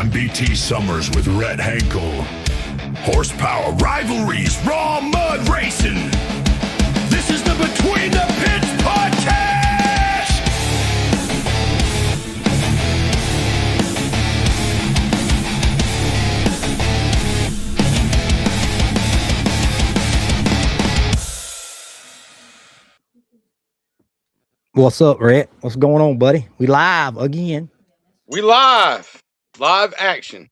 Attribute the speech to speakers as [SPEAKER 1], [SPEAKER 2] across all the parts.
[SPEAKER 1] I'm BT Summers with Rhett Henkel. Horsepower, rivalries, raw mud racing. This is the Between the Pits podcast.
[SPEAKER 2] What's up, Rhett? What's going on, buddy? We live again.
[SPEAKER 3] We live action.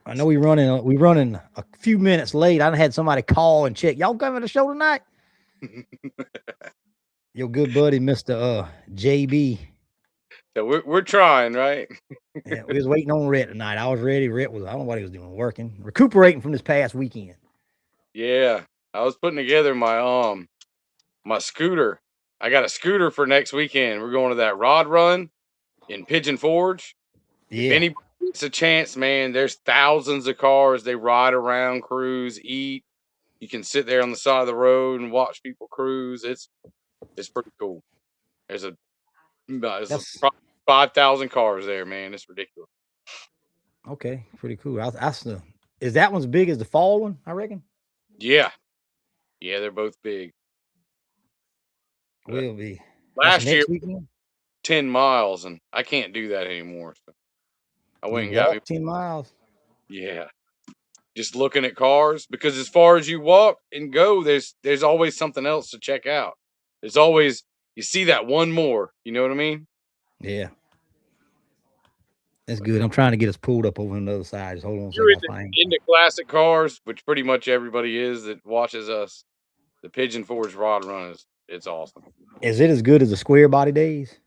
[SPEAKER 2] I know we running a few minutes late. I had somebody call and check. Y'all coming to the show tonight? Your good buddy, Mr. JB.
[SPEAKER 3] So we're trying, right?
[SPEAKER 2] Yeah, we was waiting on Rhett tonight. I was ready. Rhett was, I don't know what he was doing, working, recuperating from this past weekend.
[SPEAKER 3] Yeah, I was putting together my my scooter. I got a scooter for next weekend. We're going to that rod run in Pigeon Forge.
[SPEAKER 2] Yeah.
[SPEAKER 3] If anybody gets a chance, man, there's thousands of cars. They ride around, cruise, eat. You can sit there on the side of the road and watch people cruise. It's pretty cool. There's probably 5,000 cars there, man. It's ridiculous.
[SPEAKER 2] Okay, pretty cool. Is that one's big as the fall one, I reckon?
[SPEAKER 3] Yeah, they're both big.
[SPEAKER 2] Will be.
[SPEAKER 3] Last year,
[SPEAKER 2] weekend?
[SPEAKER 3] 10 miles, and I can't do that anymore. So I went and got me
[SPEAKER 2] 10 miles.
[SPEAKER 3] Yeah. Just looking at cars, because as far as you walk and go, there's always something else to check out. There's always, you see that one more, you know what I mean?
[SPEAKER 2] Yeah. That's good. I'm trying to get us pulled up over on the other side. Just hold on a
[SPEAKER 3] You're
[SPEAKER 2] second.
[SPEAKER 3] into classic cars, which pretty much everybody is that watches us. The Pigeon Forge Rod Run it's awesome.
[SPEAKER 2] Is it as good as the Square Body Days?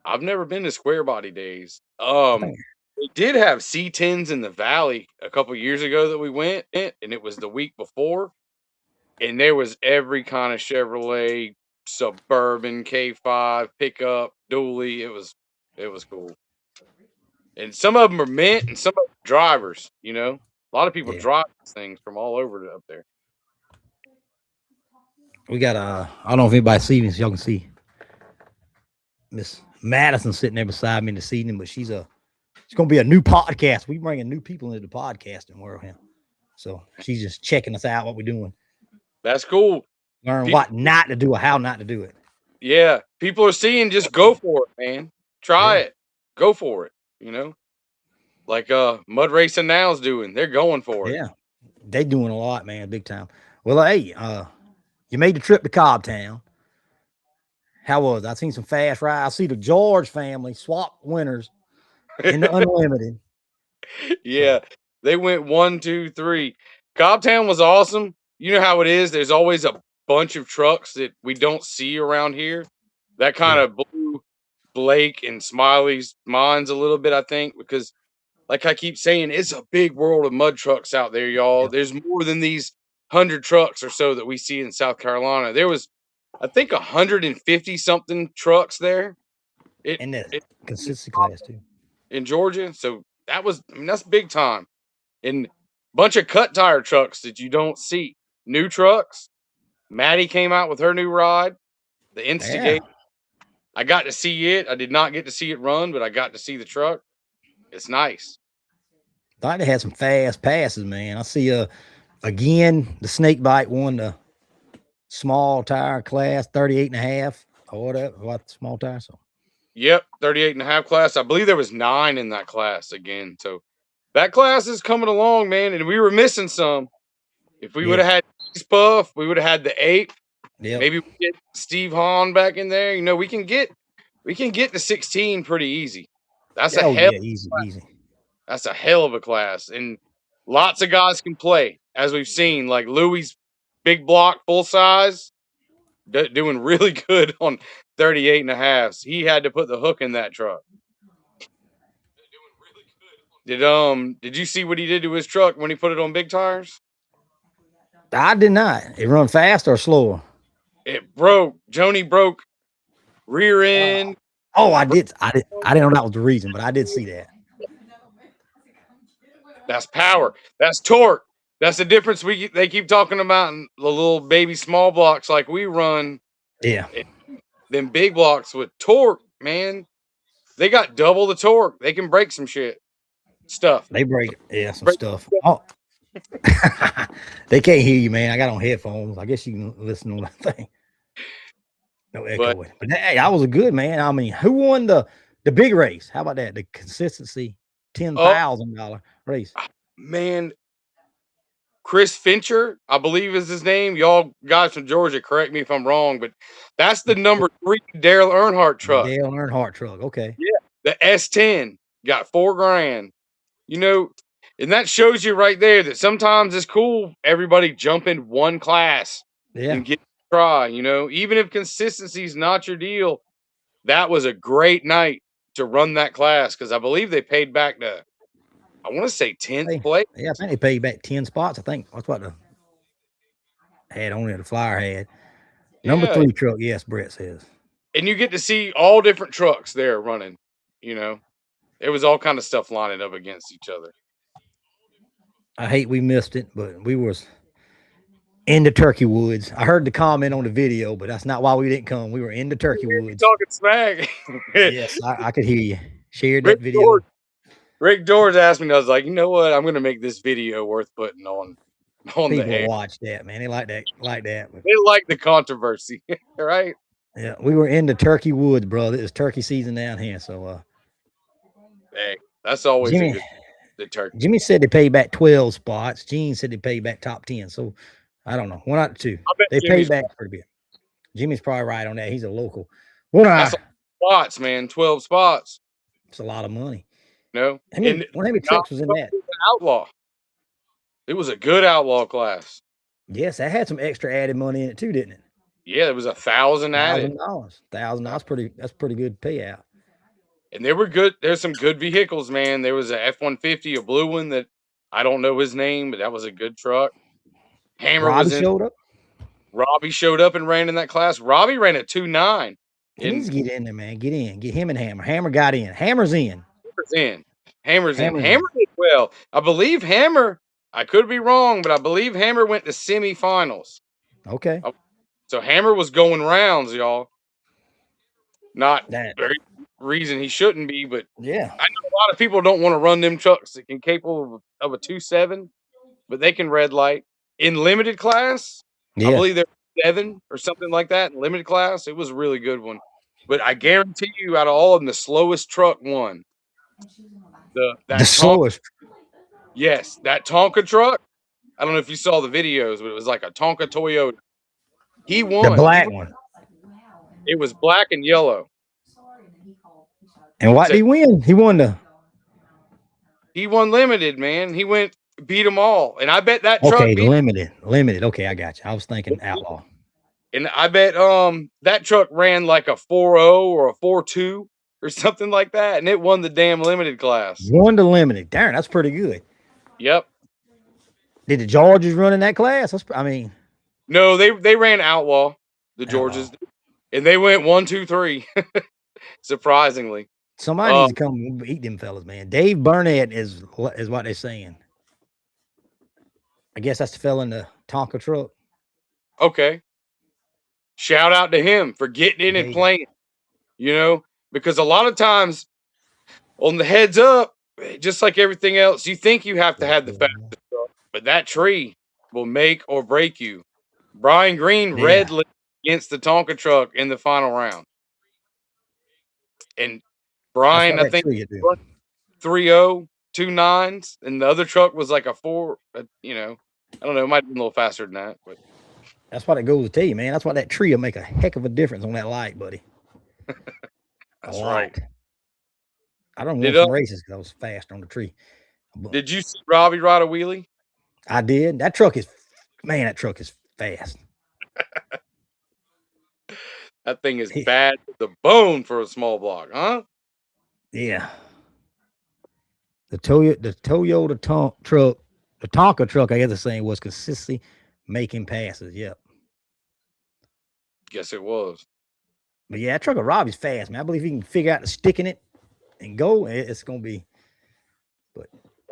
[SPEAKER 3] I've never been to Square Body Days. We did have C10s in the Valley a couple years ago that we went, and it was the week before, and there was every kind of Chevrolet, Suburban, K5, pickup, dually. It was cool. And some of them are mint, and some of them are drivers. You know, a lot of people drive these things from all over up there.
[SPEAKER 2] We got I don't know if anybody sees me, so y'all can see Miss Madison sitting there beside me in the evening, but it's gonna be a new podcast. We bringing new people into the podcasting world here. So she's just checking us out, what we're doing.
[SPEAKER 3] That's cool.
[SPEAKER 2] Learn what not to do or how not to do it.
[SPEAKER 3] Yeah. People are seeing, just go for it, man. Try it. Go for it. You know? Like Mud Racing Now is doing. They're going for it.
[SPEAKER 2] Yeah. They doing a lot, man, big time. Well, hey, you made the trip to Cobbtown. How was it? I seen some fast rides. I see the George family swap winners in the Unlimited.
[SPEAKER 3] Yeah, they went 1, 2, 3. Cobbtown was awesome. You know how it is. There's always a bunch of trucks that we don't see around here. That kind of blew Blake and Smiley's minds a little bit, I think, because like I keep saying, it's a big world of mud trucks out there, y'all. Yeah. There's more than these 100 trucks or so that we see in South Carolina. There was, I think, 150 something trucks there.
[SPEAKER 2] In the consistency class too.
[SPEAKER 3] In Georgia. So that's big time. And a bunch of cut tire trucks that you don't see. New trucks. Maddie came out with her new ride, the Instigate. Yeah. I got to see it. I did not get to see it run, but I got to see the truck. It's nice.
[SPEAKER 2] Thought they had some fast passes, man. I see again the snake bite won the small tire class, 38.5 or whatever. What small tire? So
[SPEAKER 3] yep, 38.5 class. I believe there was 9 in that class again. So that class is coming along, man. And we were missing some. If we would have had Puff, we would have had the 8. Yep. Maybe we get Steve Hahn back in there. You know, we can get to 16 pretty easy. That's
[SPEAKER 2] easy.
[SPEAKER 3] That's a hell of a class. And lots of guys can play, as we've seen, like Louis' big block, full size, doing really good on 38.5s. He had to put the hook in that truck. Did you see what he did to his truck when he put it on big tires?
[SPEAKER 2] I did not. It run faster or slower?
[SPEAKER 3] It broke. Joni broke rear end.
[SPEAKER 2] Oh, I didn't know that was the reason, but I did see that.
[SPEAKER 3] That's power. That's torque. That's the difference they keep talking about in the little baby small blocks like we run.
[SPEAKER 2] Yeah.
[SPEAKER 3] Them big blocks with torque, man. They got double the torque. They can break some shit. stuff.
[SPEAKER 2] They break, yeah, some
[SPEAKER 3] Break
[SPEAKER 2] stuff.
[SPEAKER 3] stuff.
[SPEAKER 2] Oh, they can't hear you, man. I got on headphones. I guess you can listen on that thing. No
[SPEAKER 3] But
[SPEAKER 2] echoing. But hey, I was a good man. I mean, who won the big race? How about that? The consistency
[SPEAKER 3] oh
[SPEAKER 2] $10,000 race.
[SPEAKER 3] man, Chris Fincher, I believe is his name. Y'all guys from Georgia, correct me if I'm wrong, but that's the number 3 Daryl Earnhardt
[SPEAKER 2] The
[SPEAKER 3] truck.
[SPEAKER 2] Dale Earnhardt truck. Okay.
[SPEAKER 3] Yeah, the S10 got $4,000. You know, and that shows you right there that sometimes it's cool everybody jump in one class
[SPEAKER 2] Yeah.
[SPEAKER 3] and get a try. Even if consistency is not your deal, that was a great night to run that class because I believe they paid back to, I want to say 10th place.
[SPEAKER 2] Yeah, I think they paid back 10 spots. I think that's what the had on there, the flyer had. Number
[SPEAKER 3] Yeah,
[SPEAKER 2] 3 truck, yes, Brett says.
[SPEAKER 3] and you get to see all different trucks there running. You know, it was all kind of stuff lining up against each other.
[SPEAKER 2] I hate we missed it, but we was in the turkey woods. I heard the comment on the video, but that's not why we didn't come. We were in the turkey woods.
[SPEAKER 3] Talking smack.
[SPEAKER 2] Yes, I could hear you. Shared
[SPEAKER 3] Rick
[SPEAKER 2] that video.
[SPEAKER 3] Rick George asked me, and I was like, you know what? I'm going to make this video worth putting on the
[SPEAKER 2] People
[SPEAKER 3] air.
[SPEAKER 2] watch that, man. They like that, But
[SPEAKER 3] They like the controversy, right?
[SPEAKER 2] yeah, we were in the turkey woods, brother. It's turkey season down here. So
[SPEAKER 3] Hey, that's always
[SPEAKER 2] Jimmy,
[SPEAKER 3] a good turkey.
[SPEAKER 2] Jimmy said they paid back 12 spots. Gene said they paid back top 10. So I don't know. 1 out of 2.
[SPEAKER 3] I bet
[SPEAKER 2] They
[SPEAKER 3] Jimmy's
[SPEAKER 2] paid back pretty good. Jimmy's probably right on that. He's a local. One
[SPEAKER 3] That's spots, man. 12 spots.
[SPEAKER 2] It's a lot of money.
[SPEAKER 3] No,
[SPEAKER 2] How many trucks was in that?
[SPEAKER 3] Outlaw. It was a good outlaw class.
[SPEAKER 2] Yes, that had some extra added money in it too, didn't it?
[SPEAKER 3] Yeah, there was 1,000 added.
[SPEAKER 2] $1,000. That's pretty good payout.
[SPEAKER 3] And they were good. There's some good vehicles, man. There was a F-150, a blue one that I don't know his name, but that was a good truck. Hammer
[SPEAKER 2] Robbie
[SPEAKER 3] was in.
[SPEAKER 2] showed up.
[SPEAKER 3] Robbie showed up and ran in that class. Robbie ran a 2.9.
[SPEAKER 2] He needs to get in there, man. Get in. Get him and Hammer. Hammer got in. Hammer's in.
[SPEAKER 3] Hammer's in. Hammer did well. I believe Hammer, I could be wrong, but I believe Hammer went to semifinals.
[SPEAKER 2] Okay.
[SPEAKER 3] So Hammer was going rounds, y'all. Not
[SPEAKER 2] that
[SPEAKER 3] very reason he shouldn't be, but
[SPEAKER 2] yeah.
[SPEAKER 3] I know a lot of people don't want to run them trucks that can capable of a 2.7, but they can red light. In limited class,
[SPEAKER 2] Yeah.
[SPEAKER 3] I believe they're 7 or something like that. In limited class, it was a really good one. But I guarantee you, out of all of them, the slowest truck won.
[SPEAKER 2] The slowest.
[SPEAKER 3] Yes, that Tonka truck. I don't know if you saw the videos, but it was like a Tonka Toyota. He won.
[SPEAKER 2] The black one.
[SPEAKER 3] It was black and yellow.
[SPEAKER 2] And what did he win? He won
[SPEAKER 3] limited, man. He beat them all. And I bet that truck
[SPEAKER 2] limited. Okay, I got you. I was thinking outlaw.
[SPEAKER 3] And I bet that truck ran like a 4.0 or a 4.2 or something like that, and it won the damn limited class.
[SPEAKER 2] Won the limited. Darn, that's pretty good.
[SPEAKER 3] Yep.
[SPEAKER 2] Did the Georges run in that class?
[SPEAKER 3] No, they ran outlaw, the Georges, and they went 1, 2, 3. Surprisingly,
[SPEAKER 2] somebody needs to come beat them fellas, man. Dave Burnett is what they're saying. I guess that's the fella in the Tonka truck.
[SPEAKER 3] Okay. Shout out to him for getting in and playing, because a lot of times on the heads up, just like everything else, you think you have to have the fastest truck, but that tree will make or break you. Brian Green red lit against the Tonka truck in the final round. And Brian, I think 3.0, 2.9s, and the other truck was like a 4, I don't know, it might have been a little faster than that, but
[SPEAKER 2] that's what it goes to tell you, man. That's why that tree will make a heck of a difference on that light, buddy.
[SPEAKER 3] That's right.
[SPEAKER 2] I don't know some races because I was fast on the tree.
[SPEAKER 3] Did you see Robbie ride a wheelie?
[SPEAKER 2] I did. That truck is fast.
[SPEAKER 3] That thing is bad to the bone for a small block, huh?
[SPEAKER 2] Yeah. The Toyota truck, the Tonka truck, I guess the same, was consistently making passes. Yep.
[SPEAKER 3] Guess it was.
[SPEAKER 2] But yeah, that truck of Robbie's fast, man. I believe he can figure out the stick in it and go. It's gonna be. But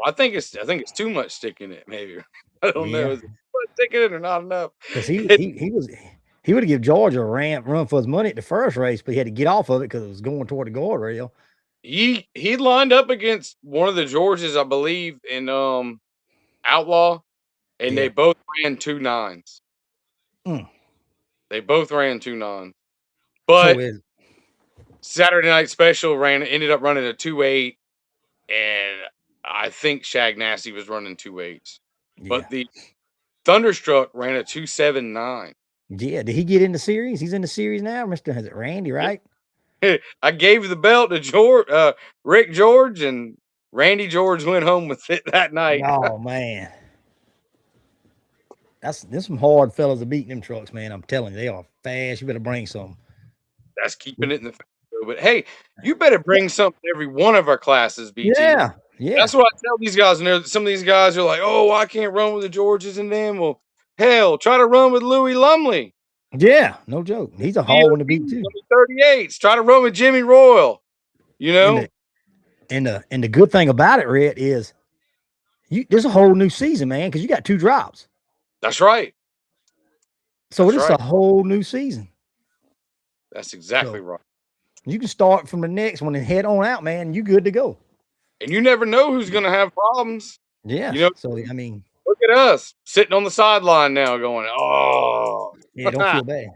[SPEAKER 3] I think it's too much stick in it. Maybe I don't know. Is it stick in it or not enough?
[SPEAKER 2] Because he would have given George a run for his money at the first race, but he had to get off of it because it was going toward the guardrail.
[SPEAKER 3] he lined up against one of the Georges, I believe, in Outlaw, and they
[SPEAKER 2] Yeah.
[SPEAKER 3] both ran 2.9s.
[SPEAKER 2] Mm.
[SPEAKER 3] They both ran 2.9s.
[SPEAKER 2] So
[SPEAKER 3] But
[SPEAKER 2] is
[SPEAKER 3] Saturday Night Special ended up running a 2.8, and I think Shag Nasty was running 2.8s.
[SPEAKER 2] yeah.
[SPEAKER 3] But the Thunderstruck ran a 2.79.
[SPEAKER 2] Yeah. Did he get in the series? He's in the series now, Mr. Is it Randy, right?
[SPEAKER 3] I gave the belt to Rick George, and Randy George went home with it that night.
[SPEAKER 2] Oh man. There's some hard fellas to beat them trucks, man. I'm telling you, they are fast. You better bring some.
[SPEAKER 3] That's keeping it in the family. But hey, you better bring something every one of our classes, BT.
[SPEAKER 2] Yeah. Yeah.
[SPEAKER 3] That's what I tell these guys. And some of these guys are like, "Oh, I can't run with the Georges and them." Well, hell, try to run with Louis Lumley.
[SPEAKER 2] Yeah. No joke. He's a hard one to beat too.
[SPEAKER 3] 38s. Try to run with Jimmy Royal. You
[SPEAKER 2] And
[SPEAKER 3] know,
[SPEAKER 2] the and the good thing about it, Red, is there's a whole new season, man, because you got 2 drops.
[SPEAKER 3] that's right.
[SPEAKER 2] So
[SPEAKER 3] That's
[SPEAKER 2] it's
[SPEAKER 3] right.
[SPEAKER 2] a whole new season.
[SPEAKER 3] That's exactly
[SPEAKER 2] So
[SPEAKER 3] right.
[SPEAKER 2] you can start from the next one and head on out, man. You good to go.
[SPEAKER 3] And you never know who's going to have problems.
[SPEAKER 2] Yeah.
[SPEAKER 3] You know,
[SPEAKER 2] So I mean,
[SPEAKER 3] look at us sitting on the sideline now, going, "Oh,
[SPEAKER 2] yeah, don't feel bad.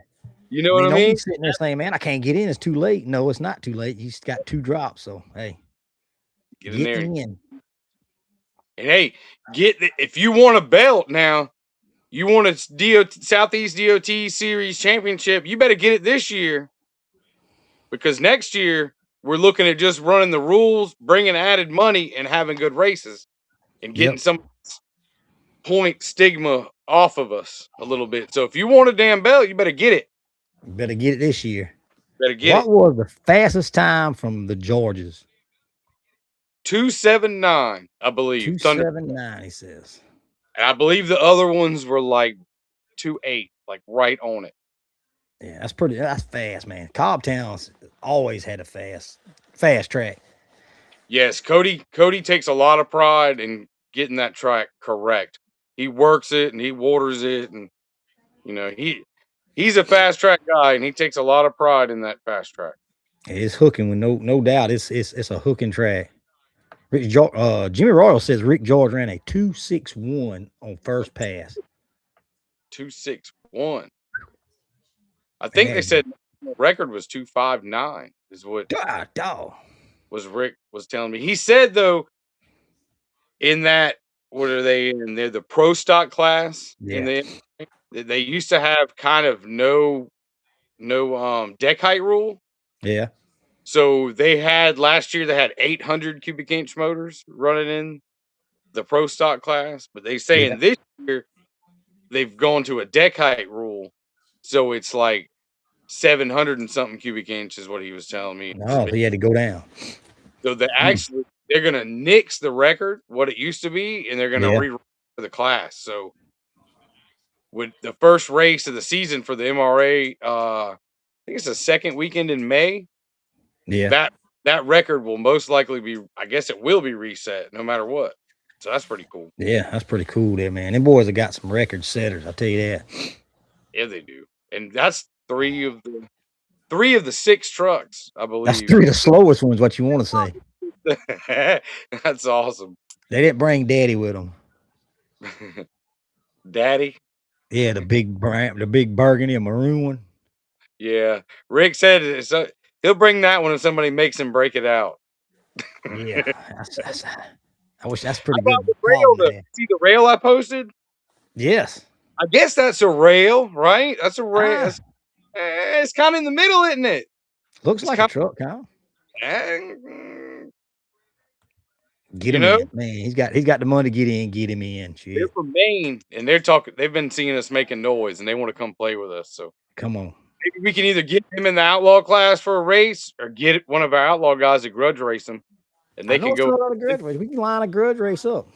[SPEAKER 3] you know
[SPEAKER 2] I
[SPEAKER 3] what
[SPEAKER 2] mean,
[SPEAKER 3] I
[SPEAKER 2] don't be
[SPEAKER 3] mean?"
[SPEAKER 2] sitting there saying, "Man, I can't get in. It's too late." No, it's not too late. You just got 2 drops. So hey,
[SPEAKER 3] Get in
[SPEAKER 2] get
[SPEAKER 3] there,
[SPEAKER 2] in.
[SPEAKER 3] and hey, if you want a belt now, you want a Southeast DOT Series championship, you better get it this year, because next year we're looking at just running the rules, bringing added money, and having good races, and getting
[SPEAKER 2] Yep.
[SPEAKER 3] some point stigma off of us a little bit. So if you want a damn belt, you better get it.
[SPEAKER 2] You better get it this year.
[SPEAKER 3] Better get
[SPEAKER 2] What
[SPEAKER 3] it.
[SPEAKER 2] was the fastest time from the Georges?
[SPEAKER 3] 2.79, I believe. Thunder.
[SPEAKER 2] 279, he says.
[SPEAKER 3] And I believe the other ones were like 2.8, like right on it.
[SPEAKER 2] Yeah, that's fast, man. Cobbtown's always had a fast track.
[SPEAKER 3] Yes, Cody takes a lot of pride in getting that track correct. He works it and he waters it, and you know, he's a fast track guy, and he takes a lot of pride in that fast track.
[SPEAKER 2] It's hooking with no doubt. It's a hooking track. Jimmy Royal says Rick George ran a 261 on first pass.
[SPEAKER 3] 2.61. I
[SPEAKER 2] And
[SPEAKER 3] think
[SPEAKER 2] that
[SPEAKER 3] they
[SPEAKER 2] is
[SPEAKER 3] said the record was 2.59 is what
[SPEAKER 2] God, dog.
[SPEAKER 3] was Rick was telling me. He said though, in that, what are they in? They're the pro stock class in
[SPEAKER 2] Yeah.
[SPEAKER 3] the they used to have kind of no deck height rule.
[SPEAKER 2] Yeah.
[SPEAKER 3] So they had last year they had 800 cubic inch motors running in the pro stock class, but they
[SPEAKER 2] Yeah.
[SPEAKER 3] saying this year they've gone to a deck height rule. So it's like 700 and something cubic inch is what he was telling me.
[SPEAKER 2] No, he had to go down.
[SPEAKER 3] So
[SPEAKER 2] Mm.
[SPEAKER 3] they're gonna nix the record, what it used to be, and they're gonna
[SPEAKER 2] Yeah.
[SPEAKER 3] rerun for the class. So with the first race of the season for the MRA, I think it's the second weekend in May.
[SPEAKER 2] Yeah.
[SPEAKER 3] That record will most likely be, I guess it will be reset no matter what. So that's pretty cool.
[SPEAKER 2] Yeah. That's pretty cool there, man. Them boys have got some record setters, I'll tell you that.
[SPEAKER 3] Yeah, they do. And that's three of the 6 trucks, I
[SPEAKER 2] That's
[SPEAKER 3] believe.
[SPEAKER 2] 3 of the slowest ones, what you want to say.
[SPEAKER 3] That's awesome.
[SPEAKER 2] They didn't bring Daddy with them.
[SPEAKER 3] Daddy.
[SPEAKER 2] Yeah, the big burgundy, a maroon one.
[SPEAKER 3] Yeah. Rick said he'll bring that one if somebody makes him break it out.
[SPEAKER 2] Yeah, I wish that's
[SPEAKER 3] How
[SPEAKER 2] pretty
[SPEAKER 3] about
[SPEAKER 2] good
[SPEAKER 3] the rail?
[SPEAKER 2] problem to have.
[SPEAKER 3] See the rail I posted?
[SPEAKER 2] Yes.
[SPEAKER 3] I guess that's a rail, right? That's a rail.
[SPEAKER 2] Ah,
[SPEAKER 3] It's kind of in the middle, isn't it?
[SPEAKER 2] looks
[SPEAKER 3] It's
[SPEAKER 2] like a
[SPEAKER 3] kind
[SPEAKER 2] truck, Kyle.
[SPEAKER 3] of,
[SPEAKER 2] Get
[SPEAKER 3] you
[SPEAKER 2] him
[SPEAKER 3] know,
[SPEAKER 2] in, man. He's got the money to get in. Get him in.
[SPEAKER 3] they're
[SPEAKER 2] Shit.
[SPEAKER 3] from Maine, and they're talking. They've been seeing us making noise, and they want to come play with us. So
[SPEAKER 2] Come on.
[SPEAKER 3] maybe we can either get him in the outlaw class for a race, or get one of our outlaw guys to grudge race him, and
[SPEAKER 2] I
[SPEAKER 3] they
[SPEAKER 2] know
[SPEAKER 3] can
[SPEAKER 2] it's
[SPEAKER 3] go.
[SPEAKER 2] a lot of grudge race. We can line a grudge race up.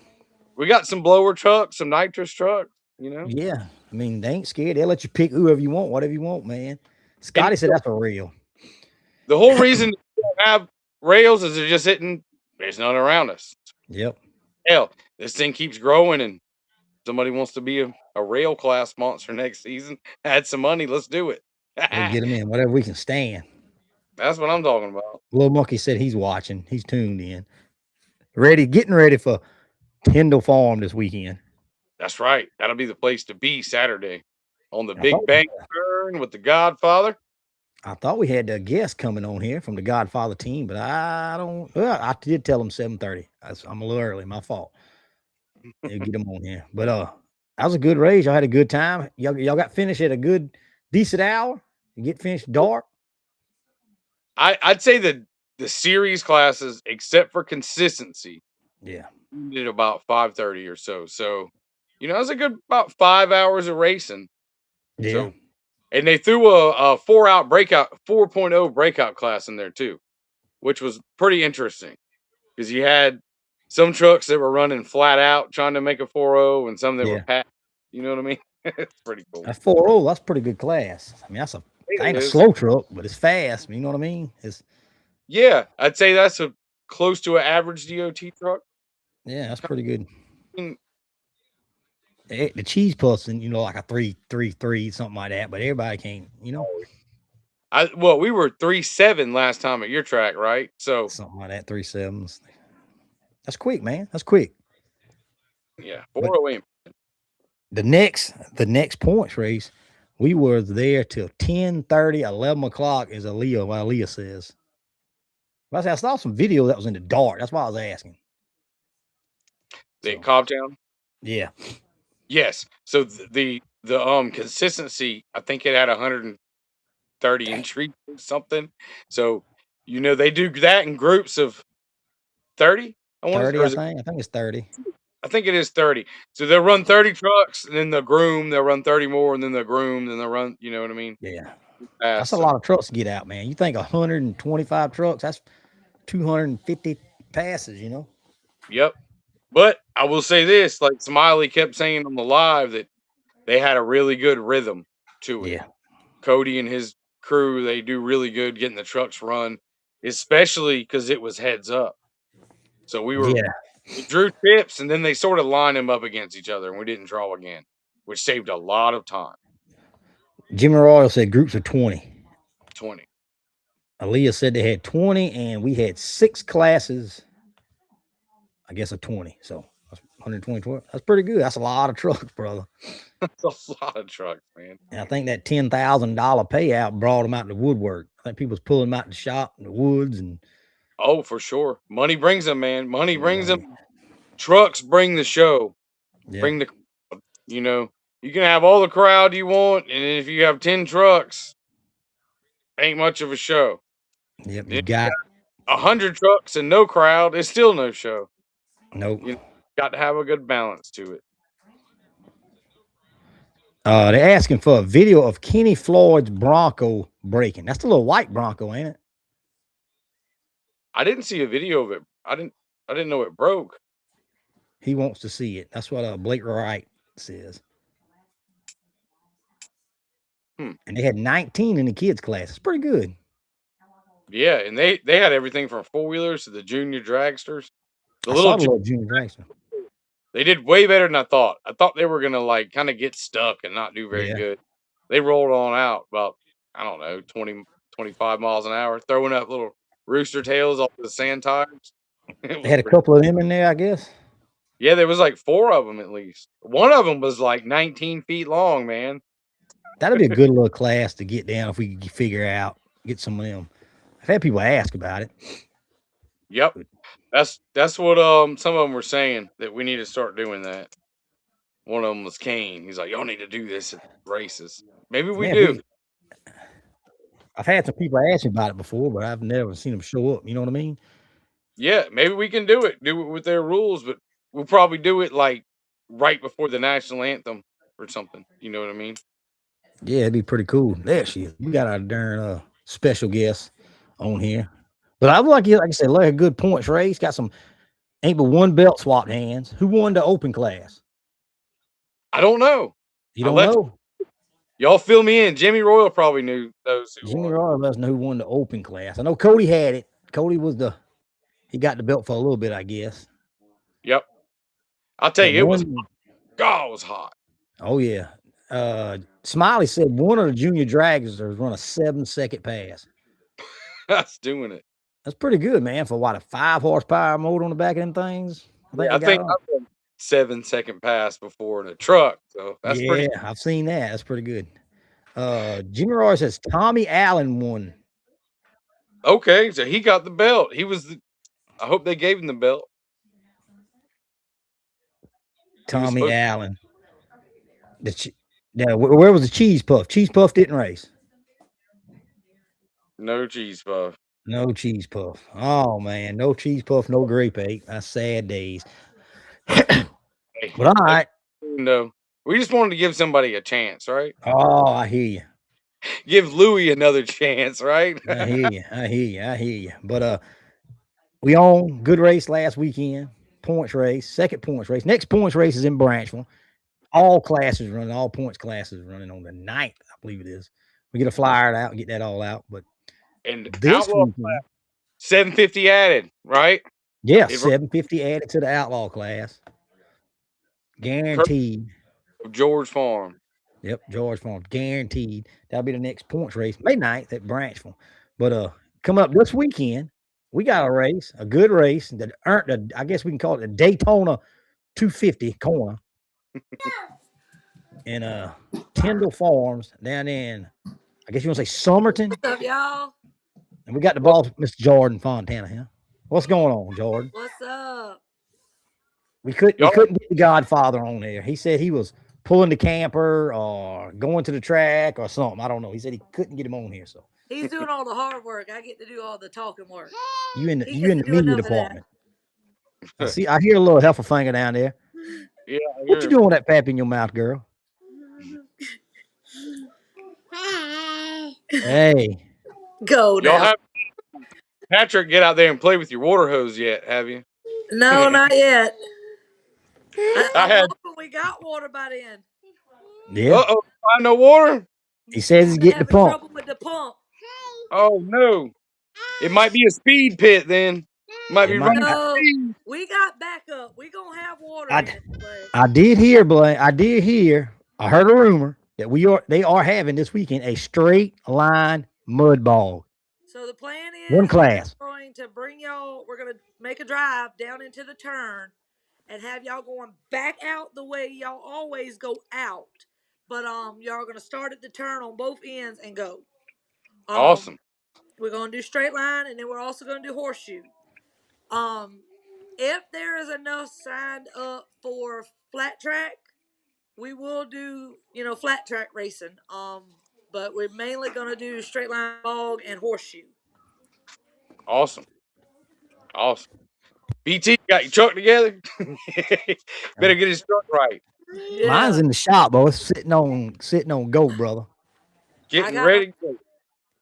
[SPEAKER 3] We got some blower trucks, some nitrous trucks, you know.
[SPEAKER 2] Yeah. I mean, they ain't scared. They'll let you pick whoever you want, whatever you want, man.
[SPEAKER 3] And
[SPEAKER 2] Scotty said that's a real.
[SPEAKER 3] the whole reason we don't have rails is they're just hitting. There's none around us.
[SPEAKER 2] Yep.
[SPEAKER 3] Hell, this thing keeps growing, and somebody wants to be a rail class monster next season. Add some money, let's do it.
[SPEAKER 2] We'll get him in. Whatever we can stand.
[SPEAKER 3] That's what I'm talking about.
[SPEAKER 2] Little Monkey said he's watching. He's tuned in. Getting ready for Tyndall Farm this weekend.
[SPEAKER 3] That's right. That'll be the place to be Saturday on the
[SPEAKER 2] I
[SPEAKER 3] Big
[SPEAKER 2] thought,
[SPEAKER 3] Bang Turn with the Godfather.
[SPEAKER 2] I thought we had a guest coming on here from the Godfather team, but I don't. Well, I did tell him 7:30. I'm a little early. My fault. You get him on here, but that was a good race. Y'all had a good time. Y'all got finished at a good, decent hour. You get finished dark.
[SPEAKER 3] I'd say the series classes, except for consistency,
[SPEAKER 2] Yeah.
[SPEAKER 3] did about 5:30 or so. So, it was a good about 5 hours of racing.
[SPEAKER 2] Yeah.
[SPEAKER 3] So, and they threw a 4.0 breakout class in there too, which was pretty interesting because you had some trucks that were running flat out trying to make a 4.0 and some that were
[SPEAKER 2] Yeah.
[SPEAKER 3] packed. You know what I mean? It's pretty cool.
[SPEAKER 2] That's 4.0. That's a pretty good class. I mean, that ain't a slow truck, but it's fast. You know what I mean?
[SPEAKER 3] Yeah, I'd say that's close to an average DOT truck.
[SPEAKER 2] Yeah, that's pretty good.
[SPEAKER 3] Mm.
[SPEAKER 2] The cheese person, like a 3.33, something like that, but everybody can't,
[SPEAKER 3] We were 3.7 last time at your track, right? So
[SPEAKER 2] something like that, 3.7s. That's quick, man. That's quick.
[SPEAKER 3] Yeah,
[SPEAKER 2] But
[SPEAKER 3] 4.08.
[SPEAKER 2] the next points race, we were there till 10:30, 11 o'clock, as Aaliyah says. I saw some video that was in the dark. That's why I was asking.
[SPEAKER 3] The Cobbtown?
[SPEAKER 2] Yeah.
[SPEAKER 3] Yes. So the consistency, I think it had 130 entries or something. So they do that in groups of 30.
[SPEAKER 2] 30, I think it's 30.
[SPEAKER 3] I think it is 30. So they'll run 30 trucks, and then they'll groom. They'll run 30 more, and then they'll groom. Then they'll run. You know what I mean?
[SPEAKER 2] Yeah. That's a lot of trucks to get out, man. You think 125 trucks? That's 250 passes.
[SPEAKER 3] Yep. But I will say this: like Smiley kept saying on the live that they had a really good rhythm to it.
[SPEAKER 2] Yeah.
[SPEAKER 3] Cody and his crew, they do really good getting the trucks run, especially because it was heads up. So we drew tips, and then they sort of lined them up against each other, and we didn't draw again, which saved a lot of time.
[SPEAKER 2] Jimmy Royal said groups of 20.
[SPEAKER 3] 20.
[SPEAKER 2] Aaliyah said they had 20, and we had 6 classes, I guess, of 20. So that's 120. That's pretty good. That's a lot of trucks, brother.
[SPEAKER 3] That's a lot of trucks, man.
[SPEAKER 2] And I think that $10,000 payout brought them out to woodwork. I think people was pulling them out the shop in the woods.
[SPEAKER 3] Oh, for sure. Money brings them, man. Money brings them. Trucks bring the show.
[SPEAKER 2] Yeah.
[SPEAKER 3] Bring the crowd. You can have all the crowd you want, and if you have 10 trucks, ain't much of a show.
[SPEAKER 2] Yep, you got
[SPEAKER 3] 100 trucks and no crowd, it's still no show.
[SPEAKER 2] Nope.
[SPEAKER 3] Got to have a good balance to it.
[SPEAKER 2] They're asking for a video of Kenny Floyd's Bronco breaking. That's the little white Bronco, ain't it?
[SPEAKER 3] I didn't see a video of it. I didn't know it broke.
[SPEAKER 2] He wants to see it. That's what Blake Wright says. And they had 19 in the kids' class. It's pretty good.
[SPEAKER 3] Yeah, and they had everything from 4-wheelers to the junior dragsters.
[SPEAKER 2] The little junior dragster.
[SPEAKER 3] They did way better than I thought. I thought they were gonna kind of get stuck and not do very good. They rolled on out about, I don't know, 20, 25 miles an hour, throwing up little rooster tails off the sand tires.
[SPEAKER 2] They had a couple of them in there, I guess.
[SPEAKER 3] Yeah, there was 4 of them at least. One of them was 19 feet long, man.
[SPEAKER 2] That'd be a good little class to get down if we could get some of them. I've had people ask about it.
[SPEAKER 3] Yep. That's what some of them were saying, that we need to start doing that. One of them was Kane. He's like, y'all need to do this at races. Maybe we do.
[SPEAKER 2] I've had some people ask me about it before, but I've never seen them show up. You know what I mean?
[SPEAKER 3] Yeah, maybe we can do it with their rules, but we'll probably do it right before the national anthem or something. You know what I mean?
[SPEAKER 2] Yeah, it'd be pretty cool. There she is. We got our darn special guest on here. But I like I said, a good points race. Got some ain't but one belt swapped hands. Who won the open class?
[SPEAKER 3] I don't know.
[SPEAKER 2] You don't know?
[SPEAKER 3] Y'all fill me in. Jimmy Royal probably knew those who
[SPEAKER 2] Jimmy Royal doesn't know who won the open class. I know Cody had it. Cody was he got the belt for a little bit, I guess.
[SPEAKER 3] Yep. I'll tell you, it was hot.
[SPEAKER 2] Oh, yeah. Smiley said one of the junior dragsters run a 7-second pass.
[SPEAKER 3] guys doing it.
[SPEAKER 2] That's pretty good, man. For what, a 5 horsepower motor on the back of them things? I think
[SPEAKER 3] Yeah,
[SPEAKER 2] they
[SPEAKER 3] I
[SPEAKER 2] got
[SPEAKER 3] think
[SPEAKER 2] on.
[SPEAKER 3] I've done 7-second pass before in a truck, so that's
[SPEAKER 2] Yeah,
[SPEAKER 3] pretty.
[SPEAKER 2] I've seen that. That's pretty good. Jimmy Roy says Tommy Allen won.
[SPEAKER 3] Okay, so he got the belt. He was. I hope they gave him the belt. He was
[SPEAKER 2] Tommy
[SPEAKER 3] supposed
[SPEAKER 2] Allen. Where was the cheese puff? Cheese puff didn't race.
[SPEAKER 3] no cheese puff.
[SPEAKER 2] No cheese puff. Oh man, no cheese puff, no grape ape. That's sad days.
[SPEAKER 3] Hey,
[SPEAKER 2] But all right.
[SPEAKER 3] no, we just wanted to give somebody a chance, right?
[SPEAKER 2] Oh, I hear you.
[SPEAKER 3] Give Louis another chance, right?
[SPEAKER 2] I hear you. I hear you. I hear you. But we on good race last weekend. Points race, second points race. Next points race is in Branchville. All classes running, all points classes running on the 9th, I believe it is. We get a flyer out and get that all out. But
[SPEAKER 3] And
[SPEAKER 2] this
[SPEAKER 3] outlaw
[SPEAKER 2] weekend,
[SPEAKER 3] 750 added, right?
[SPEAKER 2] yeah,
[SPEAKER 3] It
[SPEAKER 2] 750 added to the outlaw class. Guaranteed.
[SPEAKER 3] George Farm.
[SPEAKER 2] Yep, George Farm. Guaranteed. That'll be the next points race, May 9th at Branchville. But coming up this weekend, we got a race, a good race that earned I guess we can call it the Daytona 250 corner. in Tindell Farms down in, I guess you want to say Somerton.
[SPEAKER 4] What's up, y'all?
[SPEAKER 2] And we got the boss, Mr. Jordan Fontana here. What's going on, Jordan?
[SPEAKER 4] What's up?
[SPEAKER 2] We couldn't get the Godfather on there. He said he was pulling the camper or going to the track or something. I don't know. He said he couldn't get him on here. So
[SPEAKER 4] He's doing all the hard work. I get to do all the talking work.
[SPEAKER 2] you in the
[SPEAKER 4] He gets to do
[SPEAKER 2] media
[SPEAKER 4] enough of that.
[SPEAKER 2] department. I hear a little heifer finger down there.
[SPEAKER 3] Yeah,
[SPEAKER 2] What you doing with that pap in your mouth, girl? Hey.
[SPEAKER 4] Go
[SPEAKER 3] Y'all
[SPEAKER 4] now.
[SPEAKER 3] have Patrick get out there and play with your water hose yet? Have you?
[SPEAKER 4] No, not yet.
[SPEAKER 3] I had.
[SPEAKER 4] Hoping we got water by then.
[SPEAKER 2] Yeah.
[SPEAKER 3] Oh, find no water.
[SPEAKER 2] He says he's getting the
[SPEAKER 4] Having
[SPEAKER 2] pump.
[SPEAKER 4] trouble with the pump.
[SPEAKER 3] Oh no, it might be a speed pit then. Might be running.
[SPEAKER 4] No, we got backup. We gonna have water in it. But
[SPEAKER 2] I did hear, Blaine. I heard a rumor that they are having this weekend a straight line mud ball.
[SPEAKER 4] so the plan is
[SPEAKER 2] One class.
[SPEAKER 4] we're going to bring y'all. We're gonna make a drive down into the turn, and have y'all going back out the way y'all always go out. But y'all are gonna start at the turn on both ends and go.
[SPEAKER 3] Awesome.
[SPEAKER 4] We're gonna do straight line, and then we're also gonna do horseshoe. If there is enough signed up for flat track, we will do flat track racing. But we're mainly gonna do straight line, bog, and horseshoe.
[SPEAKER 3] Awesome. BT got your truck together. Better get his truck right.
[SPEAKER 4] Yeah.
[SPEAKER 2] Mine's in the shop, boy. It's sitting on go, brother.
[SPEAKER 3] Getting ready to go.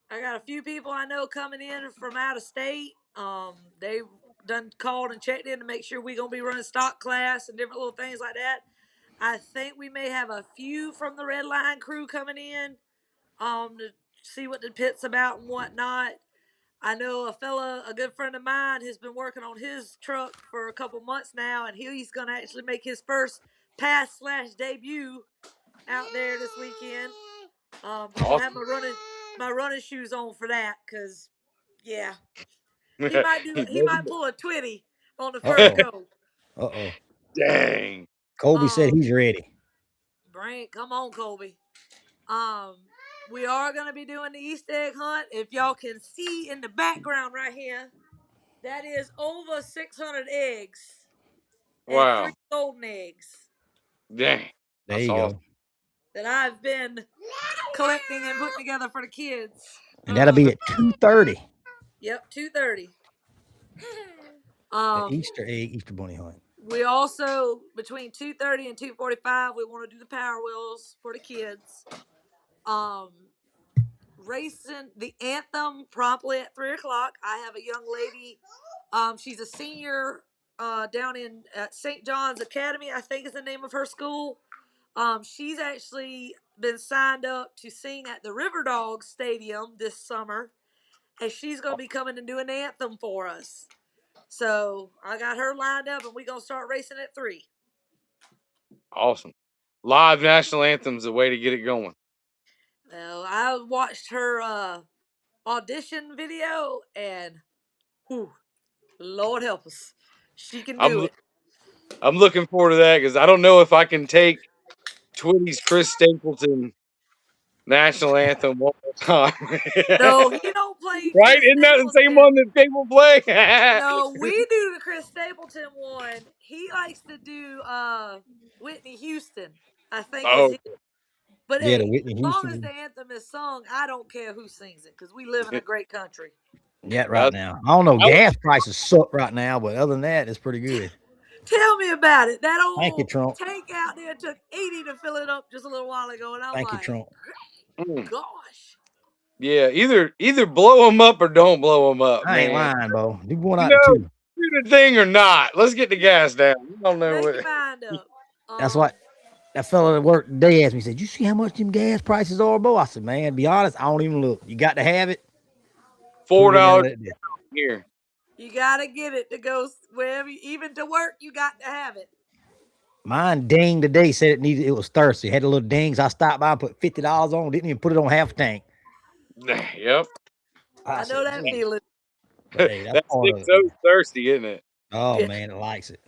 [SPEAKER 4] I got a few people I know coming in from out of state. They done called and checked in to make sure we gonna be running stock class and different little things like that. I think we may have a few from the Red Line crew coming in, to see what the pit's about and whatnot. I know a good friend of mine, has been working on his truck for a couple months now, and he's gonna actually make his first pass/debut out there this weekend. I'm gonna have my running shoes on for that, cause yeah, he might pull a twitty on the first go.
[SPEAKER 3] Dang.
[SPEAKER 2] Colby said he's ready.
[SPEAKER 4] Come on, Colby. We are gonna be doing the Easter egg hunt. If y'all can see in the background right here, that is over 600 eggs.
[SPEAKER 3] Wow.
[SPEAKER 4] And 3 golden eggs.
[SPEAKER 3] Dang.
[SPEAKER 2] There you go.
[SPEAKER 4] That I've been collecting and putting together for the kids.
[SPEAKER 2] And that'll be at 2:30.
[SPEAKER 4] Yep, 2:30.
[SPEAKER 2] Easter bunny hunt.
[SPEAKER 4] We also, between 2:30 and 2:45, we want to do the power wheels for the kids. Racing the anthem promptly at 3:00. I have a young lady. She's a senior down in at St. John's Academy, I think is the name of her school. She's actually been signed up to sing at the River Dogs Stadium this summer, and she's going to be coming and doing the anthem for us. So I got her lined up, and we're going to start racing at 3.
[SPEAKER 3] Awesome. Live national anthem's the way to get it going.
[SPEAKER 4] Well, I watched her audition video, and whew, Lord help us, she can
[SPEAKER 3] I'm
[SPEAKER 4] do it.
[SPEAKER 3] I'm looking forward to that because I don't know if I can take Twitty's Chris Stapleton national anthem one more time.
[SPEAKER 4] No, he don't play
[SPEAKER 3] Right?
[SPEAKER 4] Chris
[SPEAKER 3] Isn't that the same
[SPEAKER 4] Stapleton.
[SPEAKER 3] one that people play?
[SPEAKER 4] No, we do the Chris Stapleton one. He likes to do Whitney Houston, I think is
[SPEAKER 3] Oh,
[SPEAKER 4] his. But
[SPEAKER 2] Yeah, the
[SPEAKER 4] hey,
[SPEAKER 2] Whitney
[SPEAKER 4] as long as
[SPEAKER 2] Houston.
[SPEAKER 4] the anthem is sung, I don't care who sings it because we live in a great country.
[SPEAKER 2] Yeah, right
[SPEAKER 3] that's,
[SPEAKER 2] now. I don't know.
[SPEAKER 3] I was,
[SPEAKER 2] Gas prices suck right now, but other than that, it's pretty good.
[SPEAKER 4] Tell me about it. That
[SPEAKER 2] Thank you,
[SPEAKER 4] old
[SPEAKER 2] Trump.
[SPEAKER 4] tank out there took 80 to fill it up just a little while ago, and I'm
[SPEAKER 2] Thank you,
[SPEAKER 4] like,
[SPEAKER 2] Trump.
[SPEAKER 4] gosh.
[SPEAKER 3] yeah, either blow them up or don't blow them up,
[SPEAKER 2] I ain't
[SPEAKER 3] man.
[SPEAKER 2] lying, bro. Do one
[SPEAKER 3] You
[SPEAKER 2] out of
[SPEAKER 3] know,
[SPEAKER 2] two.
[SPEAKER 3] do the thing or not. Let's get the gas down. I don't know
[SPEAKER 4] Make your
[SPEAKER 3] what.
[SPEAKER 4] mind up.
[SPEAKER 2] That's what that fella that worked today asked me, said, you see how much them gas prices are, bro? I said, man, be honest, I don't even look. You got to have it. Put it in there
[SPEAKER 3] $4
[SPEAKER 2] like this.
[SPEAKER 3] here.
[SPEAKER 4] You gotta get it to go wherever, even to work. You got to have it.
[SPEAKER 2] Mine ding today said it was thirsty. Had a little dings. I stopped by and put $50 on. Didn't even put it on half a tank.
[SPEAKER 3] Yep.
[SPEAKER 4] I know
[SPEAKER 2] said,
[SPEAKER 4] that
[SPEAKER 2] damn.
[SPEAKER 4] feeling.
[SPEAKER 2] But hey, that's
[SPEAKER 3] That
[SPEAKER 2] part of
[SPEAKER 3] stick's
[SPEAKER 2] it,
[SPEAKER 3] so
[SPEAKER 2] man.
[SPEAKER 3] thirsty, isn't it?
[SPEAKER 2] Oh
[SPEAKER 4] Yeah.
[SPEAKER 2] man, it likes it.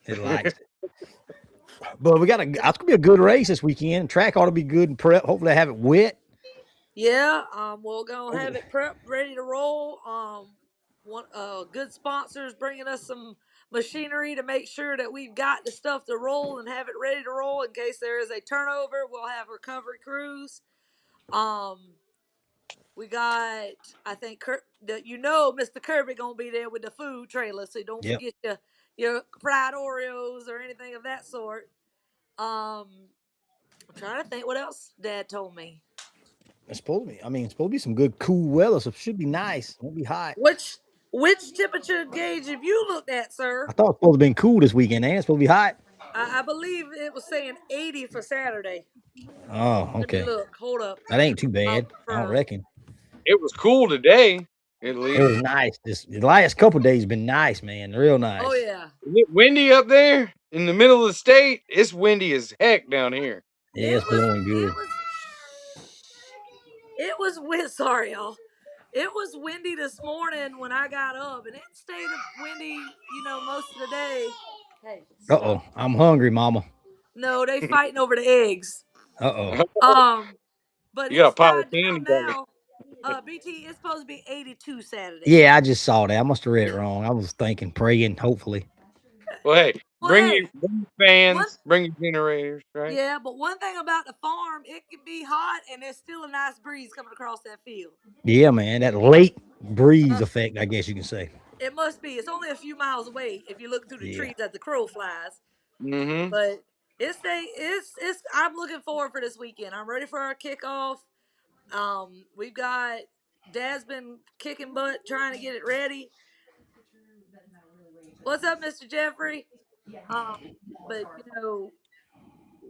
[SPEAKER 2] It likes it. But we got it's gonna be a good race this weekend. Track ought to be good and prep. Hopefully, I have it wet.
[SPEAKER 4] Yeah. We're gonna have it prepped, ready to roll. One good sponsors bringing us some machinery to make sure that we've got the stuff to roll and have it ready to roll in case there is a turnover. We'll have recovery crews. We got, I think, Mr. Kirby gonna be there with the food trailer, so don't
[SPEAKER 2] Yep.
[SPEAKER 4] forget your fried Oreos or anything of that sort. I'm trying to think what else Dad told me.
[SPEAKER 2] It's supposed to be. I mean, it's supposed to be some good cool weather, so it should be nice. It won't be hot.
[SPEAKER 4] Which temperature gauge have you looked at, sir?
[SPEAKER 2] I thought it was supposed to be cool this weekend, and it's supposed to be hot.
[SPEAKER 4] I believe it was saying 80 for Saturday.
[SPEAKER 2] Oh,
[SPEAKER 4] Let me
[SPEAKER 2] okay.
[SPEAKER 4] look. Hold up.
[SPEAKER 2] That ain't too
[SPEAKER 4] I'll
[SPEAKER 2] bad. I don't
[SPEAKER 4] confirm.
[SPEAKER 2] reckon.
[SPEAKER 3] It was cool today, at
[SPEAKER 2] It
[SPEAKER 3] least.
[SPEAKER 2] was nice. The last couple of days been nice, man. Real nice.
[SPEAKER 4] Oh yeah.
[SPEAKER 3] Is it windy up there in the middle of the state? It's windy as heck down here.
[SPEAKER 2] Yeah, it's blowing good.
[SPEAKER 4] It was sorry y'all. It was windy this morning when I got up, and it stayed windy, most of the day. Hey,
[SPEAKER 2] Uh
[SPEAKER 4] stop.
[SPEAKER 2] oh, I'm hungry, Mama.
[SPEAKER 4] No, they fighting over the eggs.
[SPEAKER 2] Uh
[SPEAKER 4] But
[SPEAKER 3] You got a
[SPEAKER 4] it's
[SPEAKER 3] pile of
[SPEAKER 4] died
[SPEAKER 3] candy
[SPEAKER 4] down
[SPEAKER 3] coming.
[SPEAKER 4] now. BT, it's supposed to be 82 Saturday.
[SPEAKER 2] Yeah, I just saw that. I must have read it wrong. I was thinking, praying, hopefully.
[SPEAKER 3] Well, hey,
[SPEAKER 4] Well,
[SPEAKER 3] bring
[SPEAKER 4] hey,
[SPEAKER 3] your fans, bring your generators, right?
[SPEAKER 4] yeah, but one thing about the farm, it can be hot and there's still a nice breeze coming across that field.
[SPEAKER 2] Yeah, man, that late breeze effect, I guess you can say.
[SPEAKER 4] It must be. It's only a few miles away if you look through the
[SPEAKER 2] Yeah.
[SPEAKER 4] trees as the crow flies.
[SPEAKER 3] Mm-hmm.
[SPEAKER 4] But it's I'm looking forward for this weekend. I'm ready for our kickoff. We've got Dad's been kicking butt trying to get it ready. What's up, Mr. Jeffrey? Um, but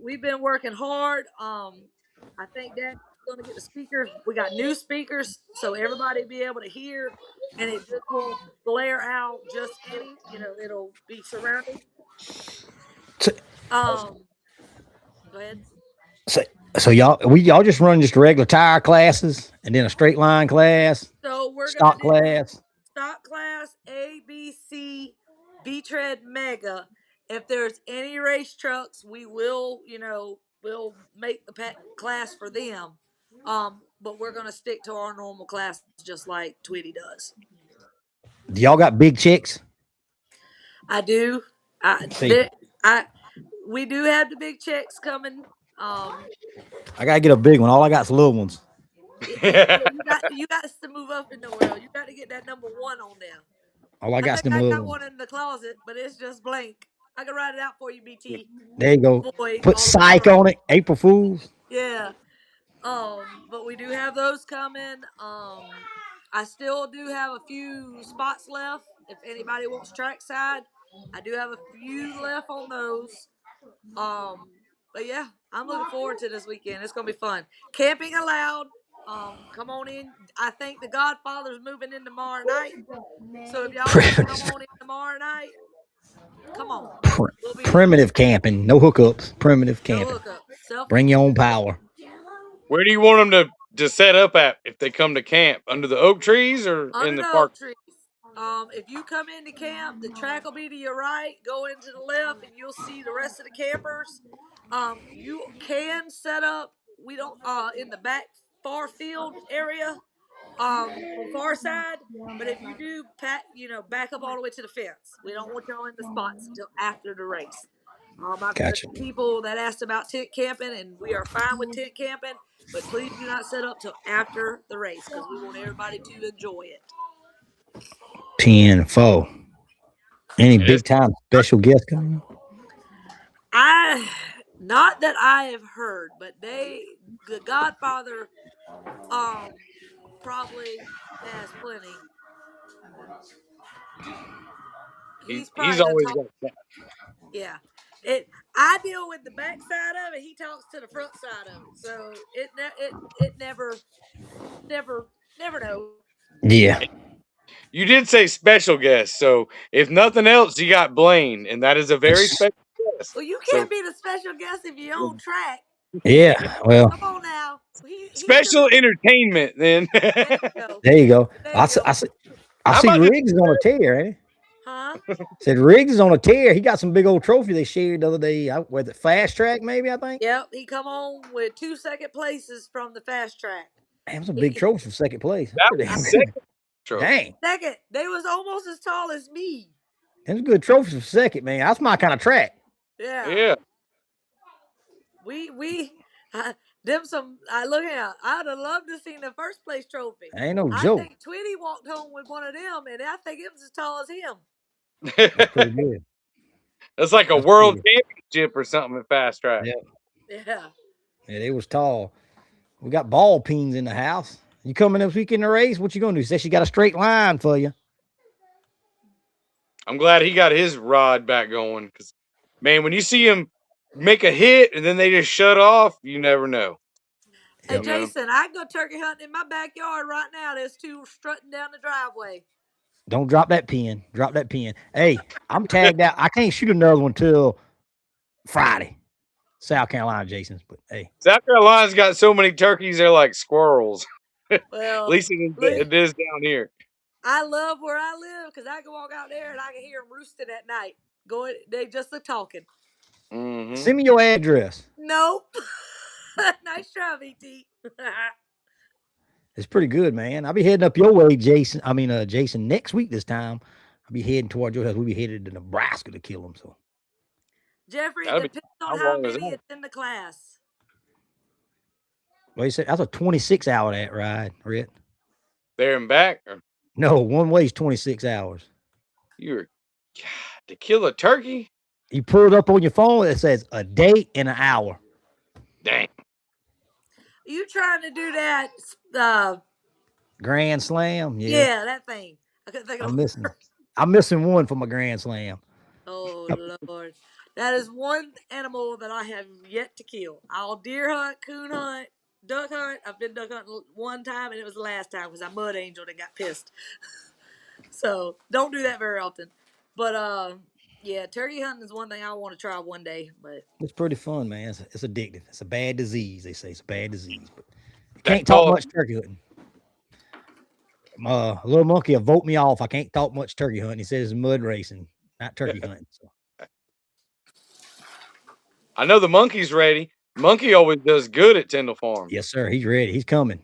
[SPEAKER 4] we've been working hard. I think Dad's going to get the speakers. We got new speakers, so everybody be able to hear, and it just won't glare out just any. It'll be surrounding.
[SPEAKER 2] So,
[SPEAKER 4] Go ahead.
[SPEAKER 2] so, so y'all just run just regular tire classes and then a straight line class,
[SPEAKER 4] So we're
[SPEAKER 2] stock
[SPEAKER 4] gonna do
[SPEAKER 2] class.
[SPEAKER 4] stock class A, B, C, B tread mega. If there's any race trucks, we will, we'll make the class for them. But we're gonna stick to our normal class just like Tweety does.
[SPEAKER 2] Do y'all got big chicks?
[SPEAKER 4] I do.
[SPEAKER 2] See,
[SPEAKER 4] We do have the big checks coming.
[SPEAKER 2] I gotta get a big one. All I got's little ones.
[SPEAKER 4] You got to move up in the world. You got to get that number 1 on there.
[SPEAKER 2] All I
[SPEAKER 4] I
[SPEAKER 2] got's
[SPEAKER 4] think
[SPEAKER 2] them
[SPEAKER 4] I
[SPEAKER 2] little
[SPEAKER 4] got
[SPEAKER 2] ones.
[SPEAKER 4] one in the closet, but it's just blank. I can write it out for you, BT.
[SPEAKER 2] There you go.
[SPEAKER 4] Boy,
[SPEAKER 2] Put psych on it. April Fools.
[SPEAKER 4] Yeah. But we do have those coming. I still do have a few spots left. If anybody wants trackside, I do have a few left on those. But yeah, I'm looking forward to this weekend. It's gonna be fun. Camping allowed. Come on in. I think the Godfather's moving in tomorrow night. So if y'all want to come on in tomorrow night, come on. We'll be there.
[SPEAKER 2] Primitive camping. No hookups. Primitive
[SPEAKER 4] No
[SPEAKER 2] camping.
[SPEAKER 4] hookup.
[SPEAKER 2] Bring your own power.
[SPEAKER 3] Where do you want them to to set up at if they come to camp? Under the oak trees or in
[SPEAKER 4] Under
[SPEAKER 3] the
[SPEAKER 4] the
[SPEAKER 3] park?
[SPEAKER 4] oak trees. If you come into camp, the track will be to your right. Go into the left, and you'll see the rest of the campers. You can set up. We don't in the back far field area. On far side. But if you do, back up all the way to the fence. We don't want y'all in the spots until after the race. I've had
[SPEAKER 2] Gotcha.
[SPEAKER 4] people that asked about tent camping, and we are fine with tent camping. But please do not set up till after the race because we want everybody to enjoy it.
[SPEAKER 2] 10-4. Any
[SPEAKER 3] And it's
[SPEAKER 2] big time special guests coming?
[SPEAKER 4] Not that I have heard, but the Godfather, probably has plenty. He's
[SPEAKER 3] he's
[SPEAKER 4] probably the
[SPEAKER 3] always
[SPEAKER 4] top.
[SPEAKER 3] got that.
[SPEAKER 4] Yeah. I deal with the back side of it. He talks to the front side of it. So it never know.
[SPEAKER 2] Yeah.
[SPEAKER 3] You did say special guest, so if nothing else, you got Blaine, and that is a very special guest.
[SPEAKER 4] Well, you
[SPEAKER 3] So
[SPEAKER 4] can't be the special guest if you own track.
[SPEAKER 2] Yeah. Well,
[SPEAKER 4] Come on now.
[SPEAKER 3] special entertainment, then.
[SPEAKER 4] There you go.
[SPEAKER 2] there you go.
[SPEAKER 4] There you go.
[SPEAKER 2] I
[SPEAKER 3] How
[SPEAKER 2] see
[SPEAKER 3] about this-
[SPEAKER 2] Riggs is on a tear, ain't he?
[SPEAKER 4] Huh?
[SPEAKER 2] Said Riggs is on a tear. He got some big old trophy they shared the other day. With the fast track, maybe, I think.
[SPEAKER 4] Yep. He come on with 2 second places from the fast track.
[SPEAKER 2] Damn, it's a big trophy for second place. That's
[SPEAKER 3] That
[SPEAKER 2] pretty
[SPEAKER 3] was
[SPEAKER 2] damn
[SPEAKER 3] second
[SPEAKER 2] good.
[SPEAKER 3] trophy.
[SPEAKER 2] Dang.
[SPEAKER 4] Second. They was almost as tall as me.
[SPEAKER 2] That's a good trophy for second, man. That's my kind of track.
[SPEAKER 4] Yeah.
[SPEAKER 3] Yeah.
[SPEAKER 4] I look at. I'd have loved to see the first place trophy.
[SPEAKER 2] Ain't no
[SPEAKER 4] I
[SPEAKER 2] joke.
[SPEAKER 4] think Twitty walked home with one of them, and I think it was as tall as him.
[SPEAKER 2] That's pretty good.
[SPEAKER 3] That's like a
[SPEAKER 2] That's
[SPEAKER 3] world
[SPEAKER 2] pretty
[SPEAKER 3] championship or something at fast track.
[SPEAKER 2] Yeah.
[SPEAKER 4] Yeah.
[SPEAKER 2] Yeah, they was tall. We got ball peens in the house. You coming this week in the race? What you gonna do? Said she got a straight line for you.
[SPEAKER 3] I'm glad he got his rod back going because, man, when you see him make a hit and then they just shut off, you never know.
[SPEAKER 4] Hey,
[SPEAKER 2] Yep.
[SPEAKER 4] Jason, I can go turkey hunting in my backyard right now. There's 2 strutting down the driveway.
[SPEAKER 2] Don't drop that pin. Drop that pin. Hey, I'm tagged out. I can't shoot another one till Friday. South Carolina, Jason's. But hey,
[SPEAKER 3] South Carolina's got so many turkeys, they're like squirrels.
[SPEAKER 4] Well,
[SPEAKER 3] At least it is down here.
[SPEAKER 4] I love where I live because I can walk out there and I can hear them roosting at night. They just are talking.
[SPEAKER 3] Mm-hmm.
[SPEAKER 2] send me your address.
[SPEAKER 4] Nope. Nice try, VT.
[SPEAKER 2] It's pretty good, man. I'll be heading up your way, Jason. Jason, next week this time. I'll be heading toward your house. We'll be headed to Nebraska to kill him. So
[SPEAKER 4] Jeffrey,
[SPEAKER 3] That'd be-
[SPEAKER 4] depends
[SPEAKER 3] how
[SPEAKER 4] on how
[SPEAKER 3] long is
[SPEAKER 4] many
[SPEAKER 3] that?
[SPEAKER 4] attend the class.
[SPEAKER 2] well, you said that's a 26-hour that ride, Rit.
[SPEAKER 3] There and back. Or
[SPEAKER 2] No, one way is 26 hours.
[SPEAKER 3] you're to kill a turkey?
[SPEAKER 2] You pull it up on your phone, it says a day and an hour.
[SPEAKER 3] Dang.
[SPEAKER 4] You trying to do that?
[SPEAKER 2] Grand Slam.
[SPEAKER 4] Yeah, that thing. I couldn't think of
[SPEAKER 2] I'm missing one for my Grand Slam.
[SPEAKER 4] Oh, Lord. That is one animal that I have yet to kill. I'll deer hunt, coon hunt, duck hunt. I've been duck hunting one time, and it was the last time because I mud angel and got pissed. So don't do that very often. But yeah, turkey hunting is one thing I want to try one day. But
[SPEAKER 2] It's pretty fun, man. It's addictive. It's a bad disease. They say it's a bad disease, but you
[SPEAKER 3] That's
[SPEAKER 2] can't talk
[SPEAKER 3] all-
[SPEAKER 2] much turkey hunting. Little monkey will vote me off. I can't talk much turkey hunting. He says it's mud racing, not turkey hunting. So.
[SPEAKER 3] I know the monkey's ready. Monkey always does good at Tyndall Farm.
[SPEAKER 2] Yes, sir. He's ready. He's coming.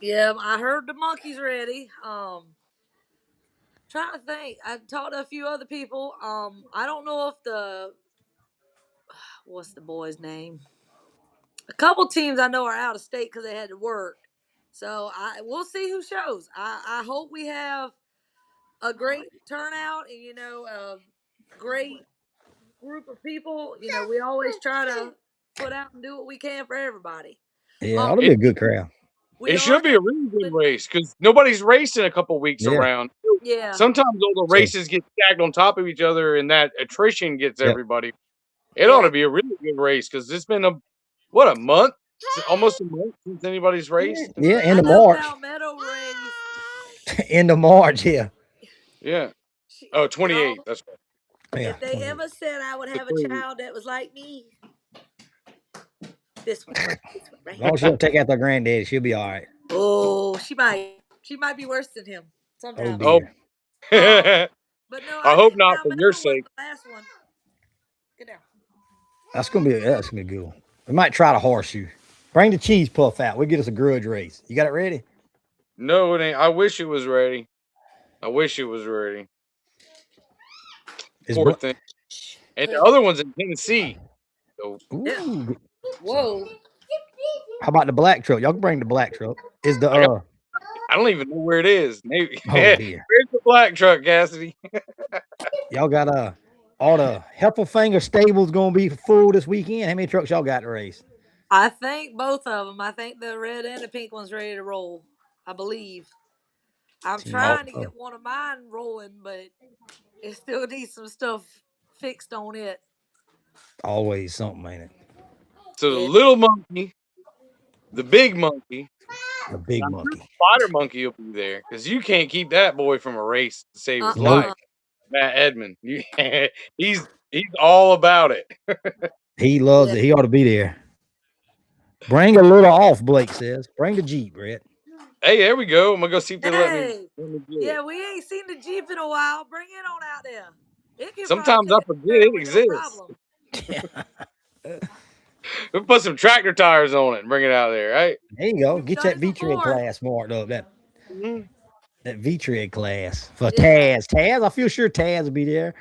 [SPEAKER 4] yeah, I heard the monkey's ready. Trying to think. I talked to a few other people. I don't know if what's the boy's name? A couple teams I know are out of state because they had to work. So we'll see who shows. I hope we have a great turnout and a great group of people. We always try to put out and do what we can for everybody.
[SPEAKER 2] Yeah, it'll be a good crowd.
[SPEAKER 3] It should be a really good race because nobody's raced in a couple weeks
[SPEAKER 2] Yeah.
[SPEAKER 3] around.
[SPEAKER 4] Yeah.
[SPEAKER 3] Sometimes all the races get stacked on top of each other, and that attrition gets
[SPEAKER 2] Yep.
[SPEAKER 3] everybody. It ought to be a really good race because it's been a month, almost a month since anybody's raced.
[SPEAKER 2] Yeah, end of
[SPEAKER 4] I know
[SPEAKER 2] March.
[SPEAKER 4] Palmetto race.
[SPEAKER 2] End of March, yeah.
[SPEAKER 3] Yeah. Oh, 28. That's right.
[SPEAKER 2] Yeah.
[SPEAKER 4] If they ever said I would have a child that was like me, This one, right
[SPEAKER 2] As
[SPEAKER 4] here.
[SPEAKER 2] long as she don't take out their granddaddy, she'll be all right.
[SPEAKER 4] Oh, she might. She might be worse than him
[SPEAKER 2] Oh
[SPEAKER 4] sometimes.
[SPEAKER 2] dear.
[SPEAKER 3] I
[SPEAKER 4] But no, I
[SPEAKER 3] hope
[SPEAKER 4] think
[SPEAKER 3] not for your
[SPEAKER 4] Alabama was
[SPEAKER 3] sake.
[SPEAKER 4] the last one. Get down.
[SPEAKER 2] That's gonna be a good one. We might try to horseshoe. Bring the cheese puff out. We'll get us a grudge race. You got it ready?
[SPEAKER 3] No, it ain't. I wish it was ready. I wish it was ready.
[SPEAKER 2] It's
[SPEAKER 3] Poor thing. And the other one's in Tennessee. So
[SPEAKER 4] Yeah.
[SPEAKER 2] Ooh.
[SPEAKER 4] Whoa.
[SPEAKER 2] How about the black truck? Y'all can bring the black truck. Is the
[SPEAKER 3] I don't even know where it is. Maybe
[SPEAKER 2] oh
[SPEAKER 3] where's
[SPEAKER 2] dear.
[SPEAKER 3] the black truck, Cassidy?
[SPEAKER 2] Y'all got all the Heffelfinger stables gonna be full this weekend. How many trucks y'all got to race?
[SPEAKER 4] I think both of them. I think the red and the pink one's ready to roll. I believe. I'm trying to get one of mine rolling, but it still needs some stuff fixed on it.
[SPEAKER 2] Always something, ain't it?
[SPEAKER 3] So the
[SPEAKER 4] It
[SPEAKER 3] little monkey, the big monkey,
[SPEAKER 2] The
[SPEAKER 3] and
[SPEAKER 2] big
[SPEAKER 3] I'm sure the
[SPEAKER 2] monkey.
[SPEAKER 3] spider monkey will be there because you can't keep that boy from a race to save his
[SPEAKER 2] Nope.
[SPEAKER 3] life. Matt Edmond, he's all about it.
[SPEAKER 2] He loves
[SPEAKER 4] Yeah.
[SPEAKER 2] it. He ought to be there. Bring a little off, Blake says. Bring the Jeep, Brett.
[SPEAKER 3] Hey, there we go. I'm gonna go see if they let me
[SPEAKER 4] Hey.
[SPEAKER 3] get
[SPEAKER 4] Yeah,
[SPEAKER 3] it.
[SPEAKER 4] we ain't seen the Jeep in a while. Bring it on out there. It can probably
[SPEAKER 3] Sometimes I
[SPEAKER 4] take
[SPEAKER 3] forget
[SPEAKER 4] a turn
[SPEAKER 3] it
[SPEAKER 4] with no
[SPEAKER 3] exists.
[SPEAKER 4] problem.
[SPEAKER 3] We'll put some tractor tires on it and bring it out there, right?
[SPEAKER 2] There you go.
[SPEAKER 4] We've
[SPEAKER 2] Get
[SPEAKER 4] done
[SPEAKER 2] that
[SPEAKER 4] it
[SPEAKER 2] V-tread
[SPEAKER 4] before.
[SPEAKER 2] class marked up.
[SPEAKER 3] Mhm.
[SPEAKER 2] That V-tread class for
[SPEAKER 4] Yeah.
[SPEAKER 2] Taz. Taz, I feel sure Taz will be there.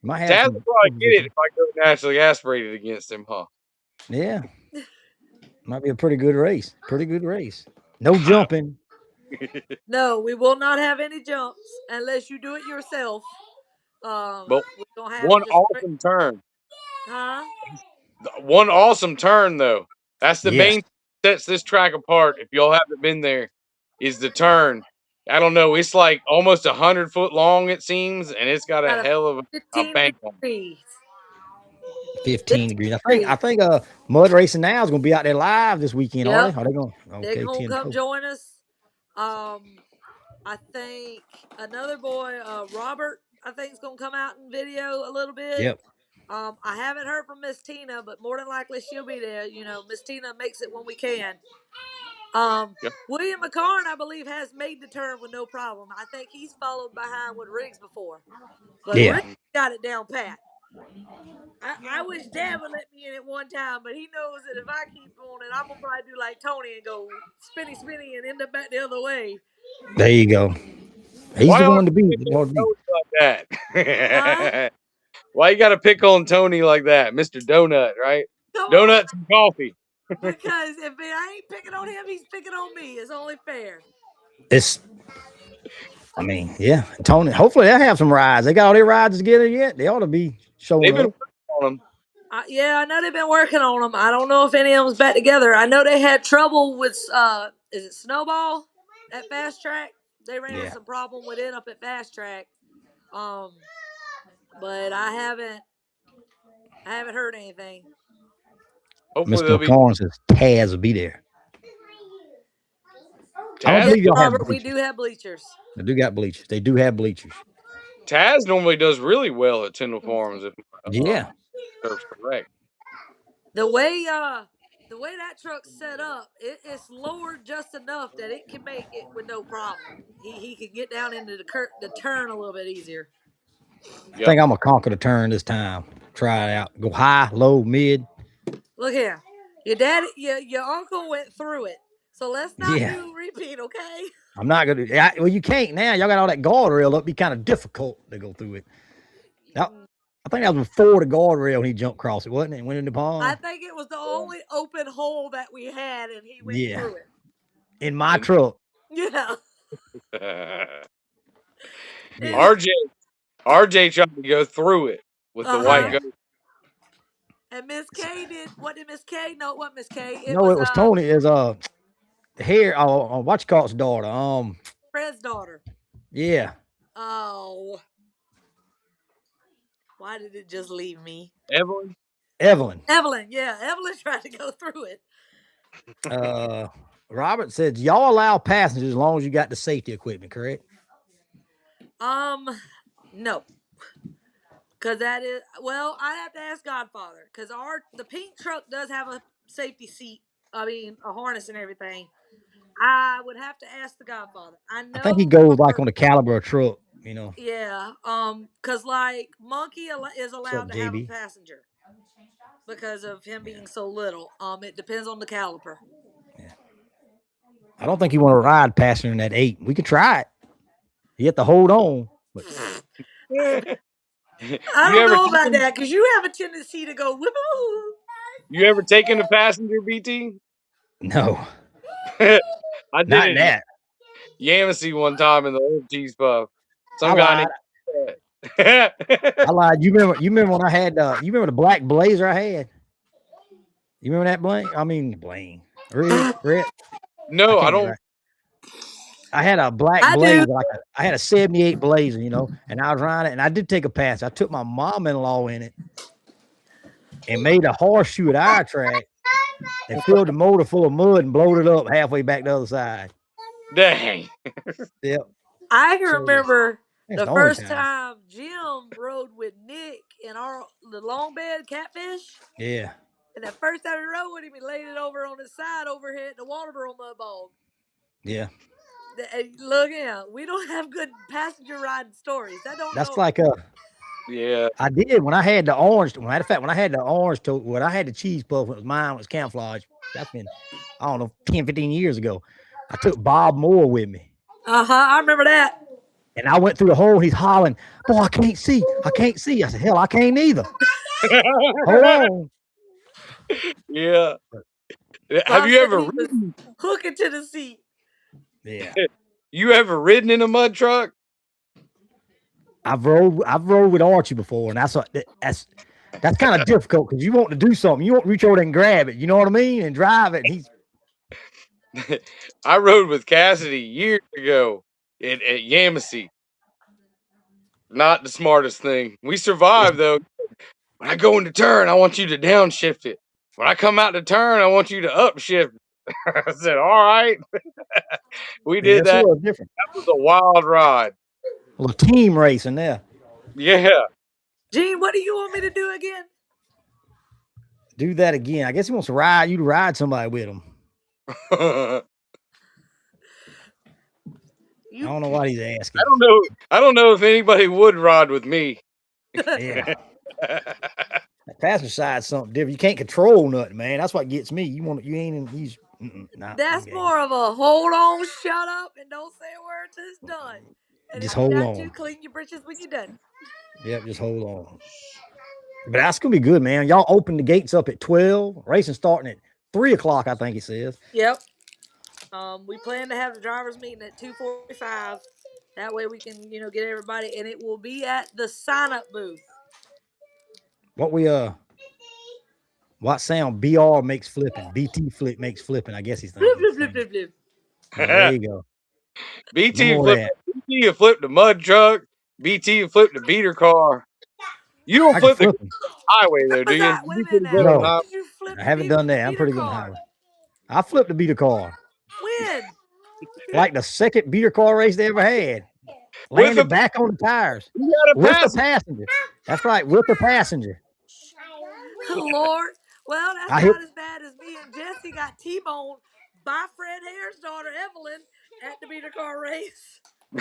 [SPEAKER 2] Might have
[SPEAKER 3] Taz
[SPEAKER 2] some.
[SPEAKER 3] will probably get it if I go naturally aspirated against him, huh?
[SPEAKER 2] Yeah, might be a pretty good race. Pretty good race. No jumping.
[SPEAKER 4] No, we will not have any jumps unless you do it yourself.
[SPEAKER 3] But
[SPEAKER 4] We're gonna have
[SPEAKER 3] one
[SPEAKER 4] just
[SPEAKER 3] awesome turn.
[SPEAKER 4] huh?
[SPEAKER 3] One awesome turn, though. That's the
[SPEAKER 2] Yes.
[SPEAKER 3] main thing sets this track apart. If y'all haven't been there, is the turn. I don't know. It's like almost 100 foot long, it seems, and it's got a
[SPEAKER 4] Got a
[SPEAKER 3] hell of a
[SPEAKER 4] 15
[SPEAKER 3] bank on it.
[SPEAKER 4] degrees.
[SPEAKER 2] 15 degrees. I
[SPEAKER 4] 15
[SPEAKER 2] think Mud Racing Now is gonna be out there live this weekend, are
[SPEAKER 4] Yep.
[SPEAKER 2] they? Are they going?
[SPEAKER 4] They're
[SPEAKER 2] Okay,
[SPEAKER 4] gonna
[SPEAKER 2] 10
[SPEAKER 4] come
[SPEAKER 2] toes.
[SPEAKER 4] join us. I think another boy, Robert, I think is gonna come out and video a little bit.
[SPEAKER 2] Yep.
[SPEAKER 4] I haven't heard from Miss Tina, but more than likely she'll be there. You know, Miss Tina makes it when we can.
[SPEAKER 3] Yep.
[SPEAKER 4] William McCarn, I believe, has made the turn with no problem. I think he's followed behind with Riggs before, but
[SPEAKER 2] Yeah.
[SPEAKER 4] Riggs got it down pat. I wish Dad would let me in it one time, but he knows that if I keep on it, I'm gonna probably do like Tony and go spinny spinny and end up back the other way.
[SPEAKER 2] There you go. He's
[SPEAKER 3] Why
[SPEAKER 2] the
[SPEAKER 3] y'all
[SPEAKER 2] one to beat.
[SPEAKER 3] pick
[SPEAKER 2] He
[SPEAKER 3] on
[SPEAKER 2] ought to beat.
[SPEAKER 3] Tony like
[SPEAKER 4] Huh?
[SPEAKER 3] that? Why you got to pick on Tony like that, Mr. Donut? Right?
[SPEAKER 4] Come on,
[SPEAKER 3] Donuts and coffee.
[SPEAKER 4] because if I ain't picking on him, he's picking on me. It's only fair.
[SPEAKER 2] It's. I mean, yeah. Tony. Hopefully they'll have some rides. They got all their rides together yet. They ought to be showing
[SPEAKER 3] They've been
[SPEAKER 2] up.
[SPEAKER 3] working on them.
[SPEAKER 4] Yeah, I know they've been working on them. I don't know if any of them's back together. I know they had trouble with is it Snowball at Fast Track? They ran into
[SPEAKER 2] Yeah.
[SPEAKER 4] some problem with it up at Fast Track. Um, but I haven't heard anything.
[SPEAKER 3] Hopefully
[SPEAKER 2] Mr.
[SPEAKER 3] they'll be.
[SPEAKER 2] McCorn says Taz will be there. I don't
[SPEAKER 3] Taz.
[SPEAKER 4] Yes,
[SPEAKER 2] believe y'all have
[SPEAKER 4] Robert, we
[SPEAKER 2] bleachers.
[SPEAKER 4] do have bleachers.
[SPEAKER 2] They do got bleachers. They do have bleachers.
[SPEAKER 3] Taz normally does really well at Tyndall Farms if
[SPEAKER 2] Yeah.
[SPEAKER 3] serves correct.
[SPEAKER 4] The way that truck's set up, it's lowered just enough that it can make it with no problem. He can get down into the turn a little bit easier.
[SPEAKER 2] I think I'm gonna conquer the turn this time. Try it out. Go high, low, mid.
[SPEAKER 4] Look here, your daddy, your uncle went through it, so let's not
[SPEAKER 2] Yeah.
[SPEAKER 4] do repeat, okay?
[SPEAKER 2] I'm not gonna. Well, you can't now. Y'all got all that guardrail up. It'd be kind of difficult to go through it. Now, I think that was before the guardrail when he jumped across it, wasn't it? And went in the pond.
[SPEAKER 4] I think it was the only open hole that we had, and he went
[SPEAKER 2] Yeah.
[SPEAKER 4] through it.
[SPEAKER 2] In my truck.
[SPEAKER 4] Yeah.
[SPEAKER 2] Yeah.
[SPEAKER 3] RJ tried to go through it with the white
[SPEAKER 2] Yeah.
[SPEAKER 3] goat.
[SPEAKER 4] And Miss K did. What did Miss K? No, what Miss K? It
[SPEAKER 2] No,
[SPEAKER 4] was
[SPEAKER 2] it was Tony. Is here. What you call his daughter?
[SPEAKER 4] Fred's daughter.
[SPEAKER 2] Yeah.
[SPEAKER 4] Oh, why did it just leave me?
[SPEAKER 3] Evelyn.
[SPEAKER 4] Evelyn, yeah, Evelyn tried to go through it.
[SPEAKER 2] Robert said y'all allow passengers as long as you got the safety equipment, correct?
[SPEAKER 4] No, because that is I have to ask Godfather because the pink truck does have a safety seat. I mean, a harness and everything. I would have to ask the Godfather. I
[SPEAKER 2] I think he
[SPEAKER 4] know
[SPEAKER 2] goes like
[SPEAKER 4] our
[SPEAKER 2] on the caliber of truck,
[SPEAKER 4] yeah, cause like Monkey is
[SPEAKER 2] What's up,
[SPEAKER 4] allowed to have a
[SPEAKER 2] JB?
[SPEAKER 4] passenger because of him being so little. It depends on the caliper.
[SPEAKER 2] Yeah. I don't think you want to ride passenger in that 8. We could try it. You have to hold on, but
[SPEAKER 4] I
[SPEAKER 3] You
[SPEAKER 4] don't
[SPEAKER 3] ever
[SPEAKER 4] know about
[SPEAKER 3] taken
[SPEAKER 4] that because you have a tendency to go woo.
[SPEAKER 3] you ever taken a passenger, BT?
[SPEAKER 2] no,
[SPEAKER 3] I did
[SPEAKER 2] not in
[SPEAKER 3] it in
[SPEAKER 2] that.
[SPEAKER 3] Yamasee one time in the old cheese puff.
[SPEAKER 2] I
[SPEAKER 3] Some guy
[SPEAKER 2] lied.
[SPEAKER 3] named
[SPEAKER 2] I lied. You remember when I had you remember the black blazer I had? You remember that Blaine? I mean Blaine. Red. I
[SPEAKER 3] No, I
[SPEAKER 2] can't
[SPEAKER 3] don't.
[SPEAKER 2] drive. I had a black
[SPEAKER 4] I do.
[SPEAKER 2] blazer, I had a 78 blazer, and I was riding it, and I did take a pass. I took my mom-in-law in it and made a horseshoe at our track and filled the motor full of mud and blowed it up halfway back the other side.
[SPEAKER 3] Dang.
[SPEAKER 2] Yep.
[SPEAKER 4] I can
[SPEAKER 2] So
[SPEAKER 4] remember
[SPEAKER 2] that's
[SPEAKER 4] the
[SPEAKER 2] the only
[SPEAKER 4] first
[SPEAKER 2] time.
[SPEAKER 4] time Jim rode with Nick in the long bed catfish.
[SPEAKER 2] Yeah.
[SPEAKER 4] And the first time he rode with him, he laid it over on his side over here at the Waterboro mud bog.
[SPEAKER 2] Yeah.
[SPEAKER 4] Look here, we don't have good passenger riding stories. I don't
[SPEAKER 2] That's
[SPEAKER 4] know.
[SPEAKER 2] like
[SPEAKER 3] Yeah.
[SPEAKER 2] I did when I had the orange. Matter of fact, when I had the orange when I had the cheese puff, it was mine was camouflage. That's been, I don't know, 10, 15 years ago. I took Bob Moore with me.
[SPEAKER 4] I remember that.
[SPEAKER 2] And I went through the hole. He's hollering, "Boy, I can't see. I can't see." I said, "Hell, I can't either." Hold on.
[SPEAKER 3] Yeah. Have
[SPEAKER 4] Bob
[SPEAKER 3] you
[SPEAKER 4] said
[SPEAKER 3] ever
[SPEAKER 4] he was
[SPEAKER 3] ridden?
[SPEAKER 4] hooking to the seat.
[SPEAKER 2] Yeah.
[SPEAKER 3] You ever ridden in a mud truck?
[SPEAKER 2] I've rode with Archie before, and that's kind of difficult because you want to do something. You want to reach over and grab it, you know what I mean? And drive it. And he's
[SPEAKER 3] I rode with Cassidy years ago at Yamasee. Not the smartest thing. We survived though. When I go into turn, I want you to downshift it. When I come out to turn, I want you to upshift it. I said, all right. We did
[SPEAKER 2] it's a
[SPEAKER 3] that.
[SPEAKER 2] little different.
[SPEAKER 3] That was a wild ride.
[SPEAKER 2] A little team racing there.
[SPEAKER 3] Yeah.
[SPEAKER 4] Gene, what do you want me to do again?
[SPEAKER 2] Do that again. I guess he wants to ride you to ride somebody with him. I don't know what he's asking.
[SPEAKER 3] I don't know if anybody would ride with me.
[SPEAKER 2] Yeah. That passenger side's something different. You can't control nothing, man. That's what gets me. You ain't in he's nah,
[SPEAKER 4] That's
[SPEAKER 2] okay.
[SPEAKER 4] more of a hold on, shut up, and don't say a word till it's done. And
[SPEAKER 2] Just
[SPEAKER 4] if you
[SPEAKER 2] hold
[SPEAKER 4] got to,
[SPEAKER 2] on.
[SPEAKER 4] clean your britches when you're done.
[SPEAKER 2] Yep, just hold on. But that's gonna be good, man. Y'all open the gates up at 12. Racing starting at 3 o'clock, I think it says.
[SPEAKER 4] Yep. We plan to have the drivers meeting at 2:45. That way we can, get everybody, and it will be at the sign up booth.
[SPEAKER 2] What sound BR makes flipping? BT flip makes flipping. I guess he's
[SPEAKER 4] Bloop,
[SPEAKER 2] thinking.
[SPEAKER 4] bloop, bloop, bloop, bloop.
[SPEAKER 2] There you go.
[SPEAKER 3] BT
[SPEAKER 2] More of
[SPEAKER 3] flipped
[SPEAKER 2] that.
[SPEAKER 3] BT flipped the mud truck. BT flipped the beater car. You don't
[SPEAKER 2] I can
[SPEAKER 3] flip the
[SPEAKER 2] flip them.
[SPEAKER 3] highway
[SPEAKER 4] When
[SPEAKER 3] though, do
[SPEAKER 4] was
[SPEAKER 3] you?
[SPEAKER 4] that? Wait a
[SPEAKER 3] You
[SPEAKER 4] minute
[SPEAKER 3] pretty
[SPEAKER 4] now.
[SPEAKER 3] good on the
[SPEAKER 2] No,
[SPEAKER 4] When
[SPEAKER 3] highway.
[SPEAKER 4] did you flip
[SPEAKER 2] I
[SPEAKER 4] the
[SPEAKER 2] haven't done that. I'm
[SPEAKER 4] beater
[SPEAKER 2] pretty good on the
[SPEAKER 4] car?
[SPEAKER 2] highway. I flipped the beater car.
[SPEAKER 4] When?
[SPEAKER 2] Like the second beater car race they ever had.
[SPEAKER 3] With
[SPEAKER 2] Landed
[SPEAKER 3] a
[SPEAKER 2] back on the tires.
[SPEAKER 3] you got a
[SPEAKER 2] With the
[SPEAKER 3] pass.
[SPEAKER 2] passenger. That's right, with the passenger.
[SPEAKER 4] Lord. Well, that's
[SPEAKER 2] I hit
[SPEAKER 4] not as bad as me and Jesse got T-boned by Fred Hare's daughter, Evelyn, at the beater car race.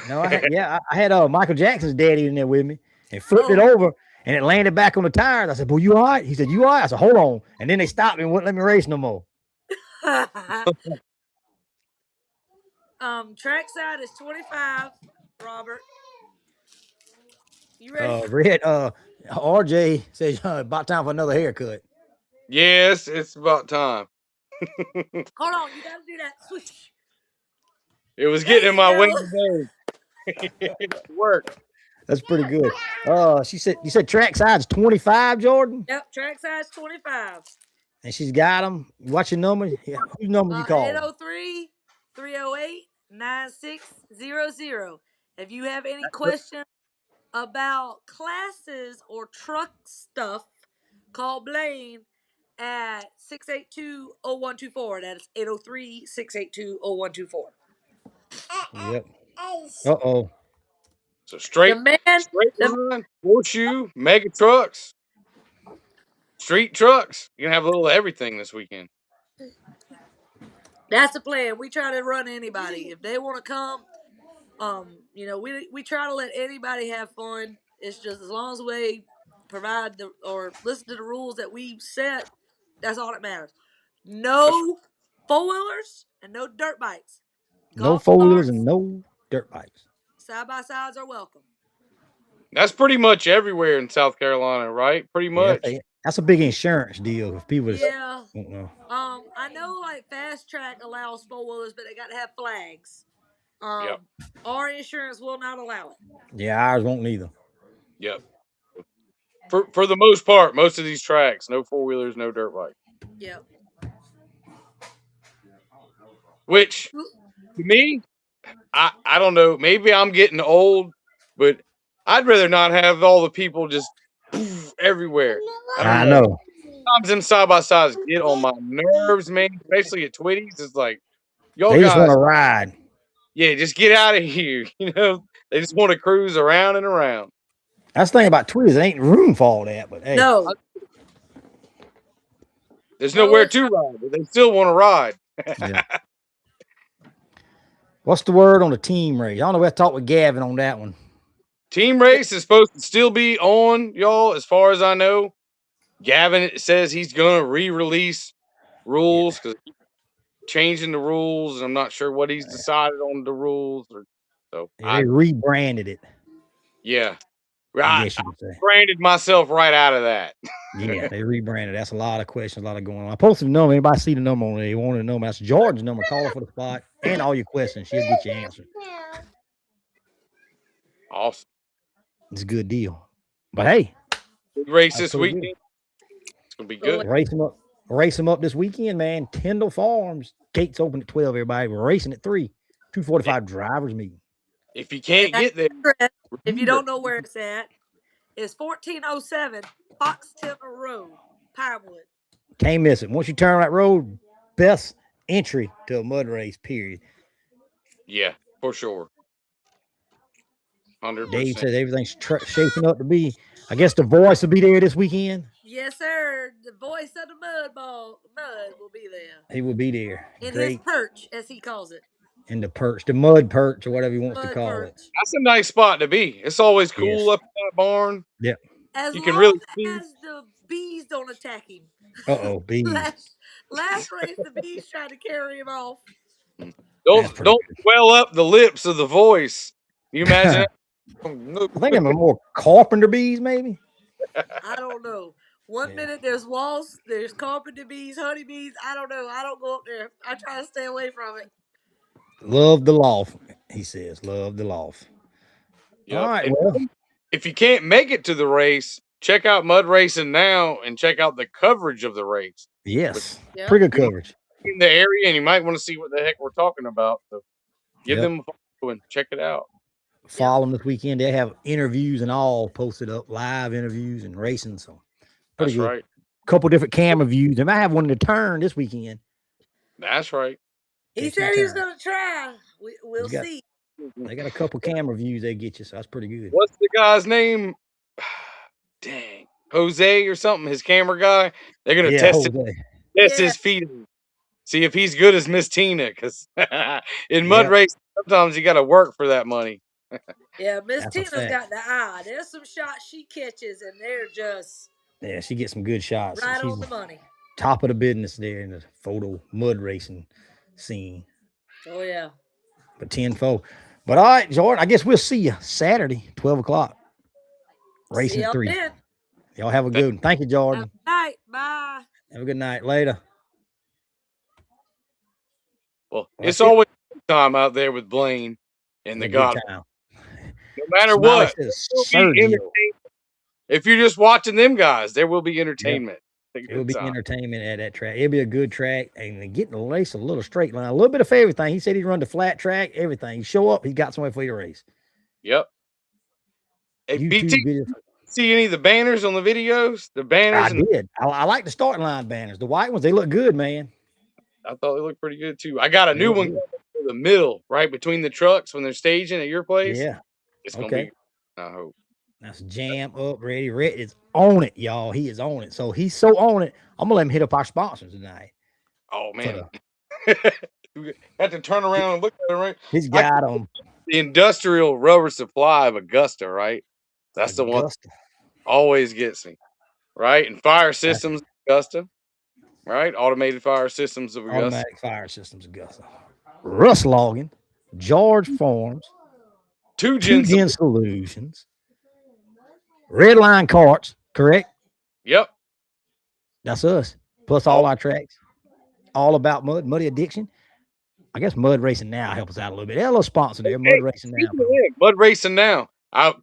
[SPEAKER 2] no, I had Michael Jackson's daddy in there with me and flipped it
[SPEAKER 4] Oh.
[SPEAKER 2] over and it landed back on the tires. I said, "Boy, you all right?" He said, "You all right?" I said, "Hold on." And then they stopped me and wouldn't let me race no more.
[SPEAKER 4] Trackside is 25, Robert. You ready?
[SPEAKER 2] Red RJ says about time for another haircut.
[SPEAKER 3] Yes, it's about time.
[SPEAKER 4] Hold on, you gotta do that. Swoosh.
[SPEAKER 3] It was
[SPEAKER 4] There
[SPEAKER 3] getting in
[SPEAKER 4] you
[SPEAKER 3] my way
[SPEAKER 4] go.
[SPEAKER 3] today. It worked.
[SPEAKER 2] That's pretty good. She said you said track side's 25, Jordan?
[SPEAKER 4] Yep, trackside is 25.
[SPEAKER 2] And she's got them. What's your number? Yeah, whose number you call?
[SPEAKER 4] 803 308 9600. If you have any questions about classes or truck stuff, call Blaine at 682-0124. That is 803-682-0124.
[SPEAKER 2] Yep. Uh-oh.
[SPEAKER 3] So
[SPEAKER 4] The man,
[SPEAKER 3] straight
[SPEAKER 4] the
[SPEAKER 3] line, horseshoe, mega trucks, street trucks. You're gonna have a little of everything this weekend.
[SPEAKER 4] That's the plan. We try to run anybody if they want to come. We try to let anybody have fun. It's just as long as we provide or listen to the rules that we set. That's all that matters. No 4-wheelers and no dirt bikes.
[SPEAKER 2] No
[SPEAKER 4] Golf
[SPEAKER 2] 4-wheelers and
[SPEAKER 4] carts,
[SPEAKER 2] no dirt bikes.
[SPEAKER 4] side by sides are welcome.
[SPEAKER 3] That's pretty much everywhere in South Carolina, right? Pretty
[SPEAKER 2] Yeah,
[SPEAKER 3] much.
[SPEAKER 2] that's a big insurance deal. If people
[SPEAKER 4] Yeah.
[SPEAKER 2] don't know.
[SPEAKER 4] I know like Fast Track allows 4-wheelers, but they got to have flags.
[SPEAKER 3] Yep.
[SPEAKER 4] Our insurance will not allow it.
[SPEAKER 2] Yeah, ours won't neither.
[SPEAKER 3] Yep. For the most part, most of these tracks, no 4-wheelers, no dirt bikes.
[SPEAKER 4] Yep.
[SPEAKER 3] Which to me, I don't know. Maybe I'm getting old, but I'd rather not have all the people just everywhere. I don't
[SPEAKER 2] I
[SPEAKER 3] know.
[SPEAKER 2] know.
[SPEAKER 3] Sometimes them side by sides get on my nerves, man. Especially at Twitties, it's like y'all
[SPEAKER 2] They just want
[SPEAKER 3] guys,
[SPEAKER 2] to ride.
[SPEAKER 3] yeah, just get out of here. They just want to cruise around and around.
[SPEAKER 2] That's the thing about Twitter. There ain't room for all that. But hey,
[SPEAKER 4] No.
[SPEAKER 3] There's
[SPEAKER 4] No,
[SPEAKER 3] nowhere
[SPEAKER 4] it's
[SPEAKER 3] to ride, but they still want to ride.
[SPEAKER 2] yeah. What's the word on the team race? I don't know. We have to talk with Gavin on that one.
[SPEAKER 3] Team race is supposed to still be on, y'all, as far as I know. Gavin says he's going to re-release rules because changing the rules. I'm not sure what he's decided on the rules.
[SPEAKER 2] Yeah, they rebranded it.
[SPEAKER 3] Yeah.
[SPEAKER 2] I guess you could say.
[SPEAKER 3] Branded myself right out of that.
[SPEAKER 2] Yeah, they rebranded. That's a lot of questions, a lot of going on. I posted the number. Anybody see the number on there? You want to know? That's George's number. Call her for the spot and all your questions. She'll get your answer.
[SPEAKER 3] Awesome.
[SPEAKER 2] It's a good deal. But hey,
[SPEAKER 3] big race this weekend.
[SPEAKER 2] Good.
[SPEAKER 3] It's gonna be good.
[SPEAKER 2] Race them up this weekend, man. Tindell Farms. Gates open at 12. Everybody, we're racing at 3. 2:45 drivers meeting.
[SPEAKER 3] If you can't get there,
[SPEAKER 4] if you don't know where it's at, it's 1407 Fox Timber Road, Pinewood.
[SPEAKER 2] Can't miss it. Once you turn that road, best entry to a mud race, period.
[SPEAKER 3] Yeah, for sure. 100%.
[SPEAKER 2] Dave said everything's shaping up to be. I guess the voice will be there this weekend.
[SPEAKER 4] Yes, sir. The voice of the mud will be there.
[SPEAKER 2] He will be there.
[SPEAKER 4] In his perch, as he calls it.
[SPEAKER 2] In the perch, the mud perch, or whatever he wants to call it.
[SPEAKER 3] That's a nice spot to be. It's always cool up in that barn.
[SPEAKER 2] Yep.
[SPEAKER 4] As long as the bees don't attack him.
[SPEAKER 2] Bees.
[SPEAKER 4] Last race, the bees tried to carry him off.
[SPEAKER 3] Don't swell up the lips of the voice. You imagine?
[SPEAKER 2] I think I'm more carpenter bees, maybe.
[SPEAKER 4] I don't know. One minute there's wasps, there's carpenter bees, honeybees. I don't know. I don't go up there. I try to stay away from it.
[SPEAKER 2] Love the loft, he says. Love the loft.
[SPEAKER 3] Yep.
[SPEAKER 2] All right. Well,
[SPEAKER 3] if you can't make it to the race, check out Mud Racing now and check out the coverage of the race.
[SPEAKER 2] Yes. Pretty good coverage.
[SPEAKER 3] In the area, and you might want to see what the heck we're talking about. So give them a follow and check it out.
[SPEAKER 2] Follow them this weekend. They have interviews and all posted up, live interviews and racing. So pretty good.
[SPEAKER 3] Right.
[SPEAKER 2] Couple different camera views. They might have one in the turn this weekend.
[SPEAKER 3] That's right.
[SPEAKER 4] He said he was going to try. We'll see.
[SPEAKER 2] They got a couple camera views they get you, so that's pretty good.
[SPEAKER 3] What's the guy's name? Dang. Jose or something, his camera guy. They're going to test his feet. See if he's good as Miss Tina, because in mud race, sometimes you got to work for that money.
[SPEAKER 4] Yeah, Miss Tina's got the eye. There's some shots she catches, and they're just...
[SPEAKER 2] Yeah, she gets some good shots.
[SPEAKER 4] Right on the money.
[SPEAKER 2] Top of the business there in the photo mud racing scene.
[SPEAKER 4] Oh, yeah.
[SPEAKER 2] But 10-4. But all right, Jordan, I guess we'll see you Saturday, 12 o'clock. Racing 3.
[SPEAKER 4] Then.
[SPEAKER 2] Y'all have a good one. Thank you, Jordan.
[SPEAKER 4] Have a good night. Bye.
[SPEAKER 2] Have a good night. Later.
[SPEAKER 3] Well, it's always time out there with Blaine and the God. No matter what, if you're just watching them guys, there will be entertainment.
[SPEAKER 2] It will be entertainment at that track. It'll be a good track, and getting the race a little straight line, a little bit of everything. He said he'd run the flat track, everything. You show up, he got somewhere for you to race.
[SPEAKER 3] Yep. Hey, BT, see any of the banners on the videos? The banners?
[SPEAKER 2] I did. I like the starting line banners. The white ones, they look good, man.
[SPEAKER 3] I thought they looked pretty good too. I got a new one for the middle, right between the trucks when they're staging at your place.
[SPEAKER 2] Yeah.
[SPEAKER 3] It's going to be, I hope.
[SPEAKER 2] That's jam up, ready. Red is on it, y'all. He is on it. So he's so on it. I'm gonna let him hit up our sponsors tonight.
[SPEAKER 3] Oh man. You have to turn around and look at it, right?
[SPEAKER 2] He's got them.
[SPEAKER 3] The industrial rubber supply of Augusta, right? That's the one
[SPEAKER 2] Augusta.
[SPEAKER 3] always gets me, right? And fire systems, Augusta, right? Automated fire systems of Augusta.
[SPEAKER 2] Automatic fire systems, Augusta. Russ Logging, George Farms,
[SPEAKER 3] Two
[SPEAKER 2] 2
[SPEAKER 3] gen.
[SPEAKER 2] Gen Solutions, Red Line Carts, correct?
[SPEAKER 3] Yep.
[SPEAKER 2] That's us. Plus all our tracks. All about Muddy Addiction. I guess Mud Racing Now help us out a little bit. They're a little sponsor there. Mud Racing Now.
[SPEAKER 3] Mud Racing Now.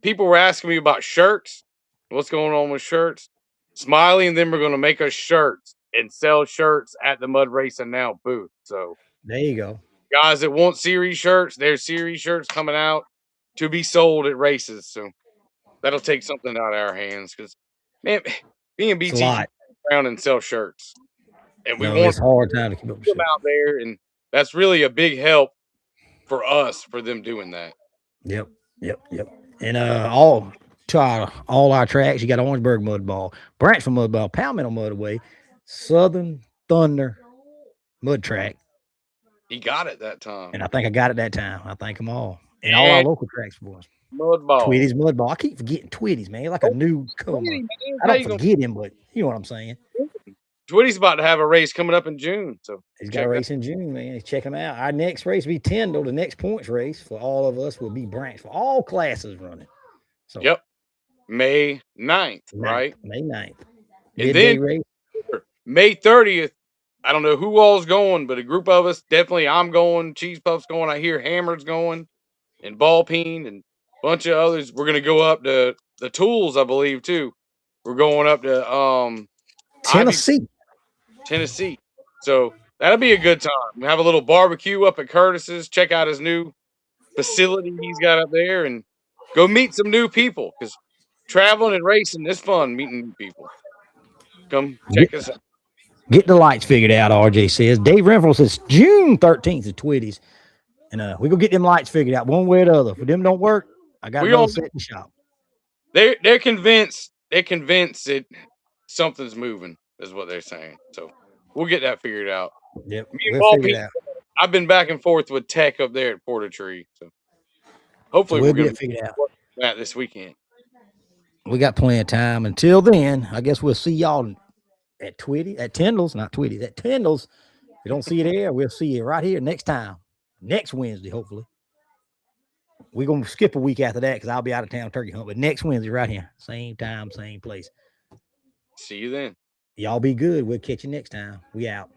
[SPEAKER 3] People were asking me about shirts. What's going on with shirts? Smiley and them are going to make us shirts and sell shirts at the Mud Racing Now booth. So
[SPEAKER 2] there you go.
[SPEAKER 3] Guys that want series shirts, there's series shirts coming out to be sold at races. So that'll take something out of our hands because, man, me and BT around and sell shirts. And we want
[SPEAKER 2] it's hard time to keep up
[SPEAKER 3] them out there. And that's really a big help for us for them doing that.
[SPEAKER 2] Yep. And all our tracks, you got Orangeburg Mud Ball, Branchville Mud Ball, Palmetto Mud Away, Southern Thunder Mud Track.
[SPEAKER 3] He got it that time.
[SPEAKER 2] And I think I got it that time. I thank them all. And all our local tracks for us.
[SPEAKER 3] Mud Ball.
[SPEAKER 2] Twitty's Mud Ball. I keep forgetting Twitty's, man. Like a newcomer. I don't forget him, but you know what I'm saying.
[SPEAKER 3] Twitty's about to have a race coming up in June. So
[SPEAKER 2] he's got a race in June, man. He's checking him out. Our next race will be Tyndall. The next points race for all of us will be Branch for all classes running. So
[SPEAKER 3] yep. May 9th, right?
[SPEAKER 2] May 9th.
[SPEAKER 3] And then race. May 30th. I don't know who all's going, but a group of us, definitely I'm going, Cheese Puff's going, I hear Hammer's going, and Ballpeen, and a bunch of others. We're gonna go up to the Tools, I believe, too. We're going up to Tennessee. So that'll be a good time. We have a little barbecue up at Curtis's, check out his new facility he's got up there, and go meet some new people because traveling and racing is fun, meeting new people. Come check us out.
[SPEAKER 2] Get the lights figured out, RJ says. Dave Renfro says June 13th at Twitty's. And we go get them lights figured out one way or the other. If them don't work, I got another set in the shop.
[SPEAKER 3] They're convinced that something's moving, is what they're saying. So we'll get that figured out.
[SPEAKER 2] Yep. We'll figure it out.
[SPEAKER 3] I've been back and forth with Tech up there at Porter Tree. So hopefully we'll get it figured out that this weekend.
[SPEAKER 2] We got plenty of time. Until then, I guess we'll see y'all at Tyndall's, not Twitty's, at Tyndall's. If you don't see you there, we'll see you right here next time. Next Wednesday, hopefully. We're going to skip a week after that because I'll be out of town turkey hunt. But next Wednesday, right here. Same time, same place.
[SPEAKER 3] See you then.
[SPEAKER 2] Y'all be good. We'll catch you next time. We out.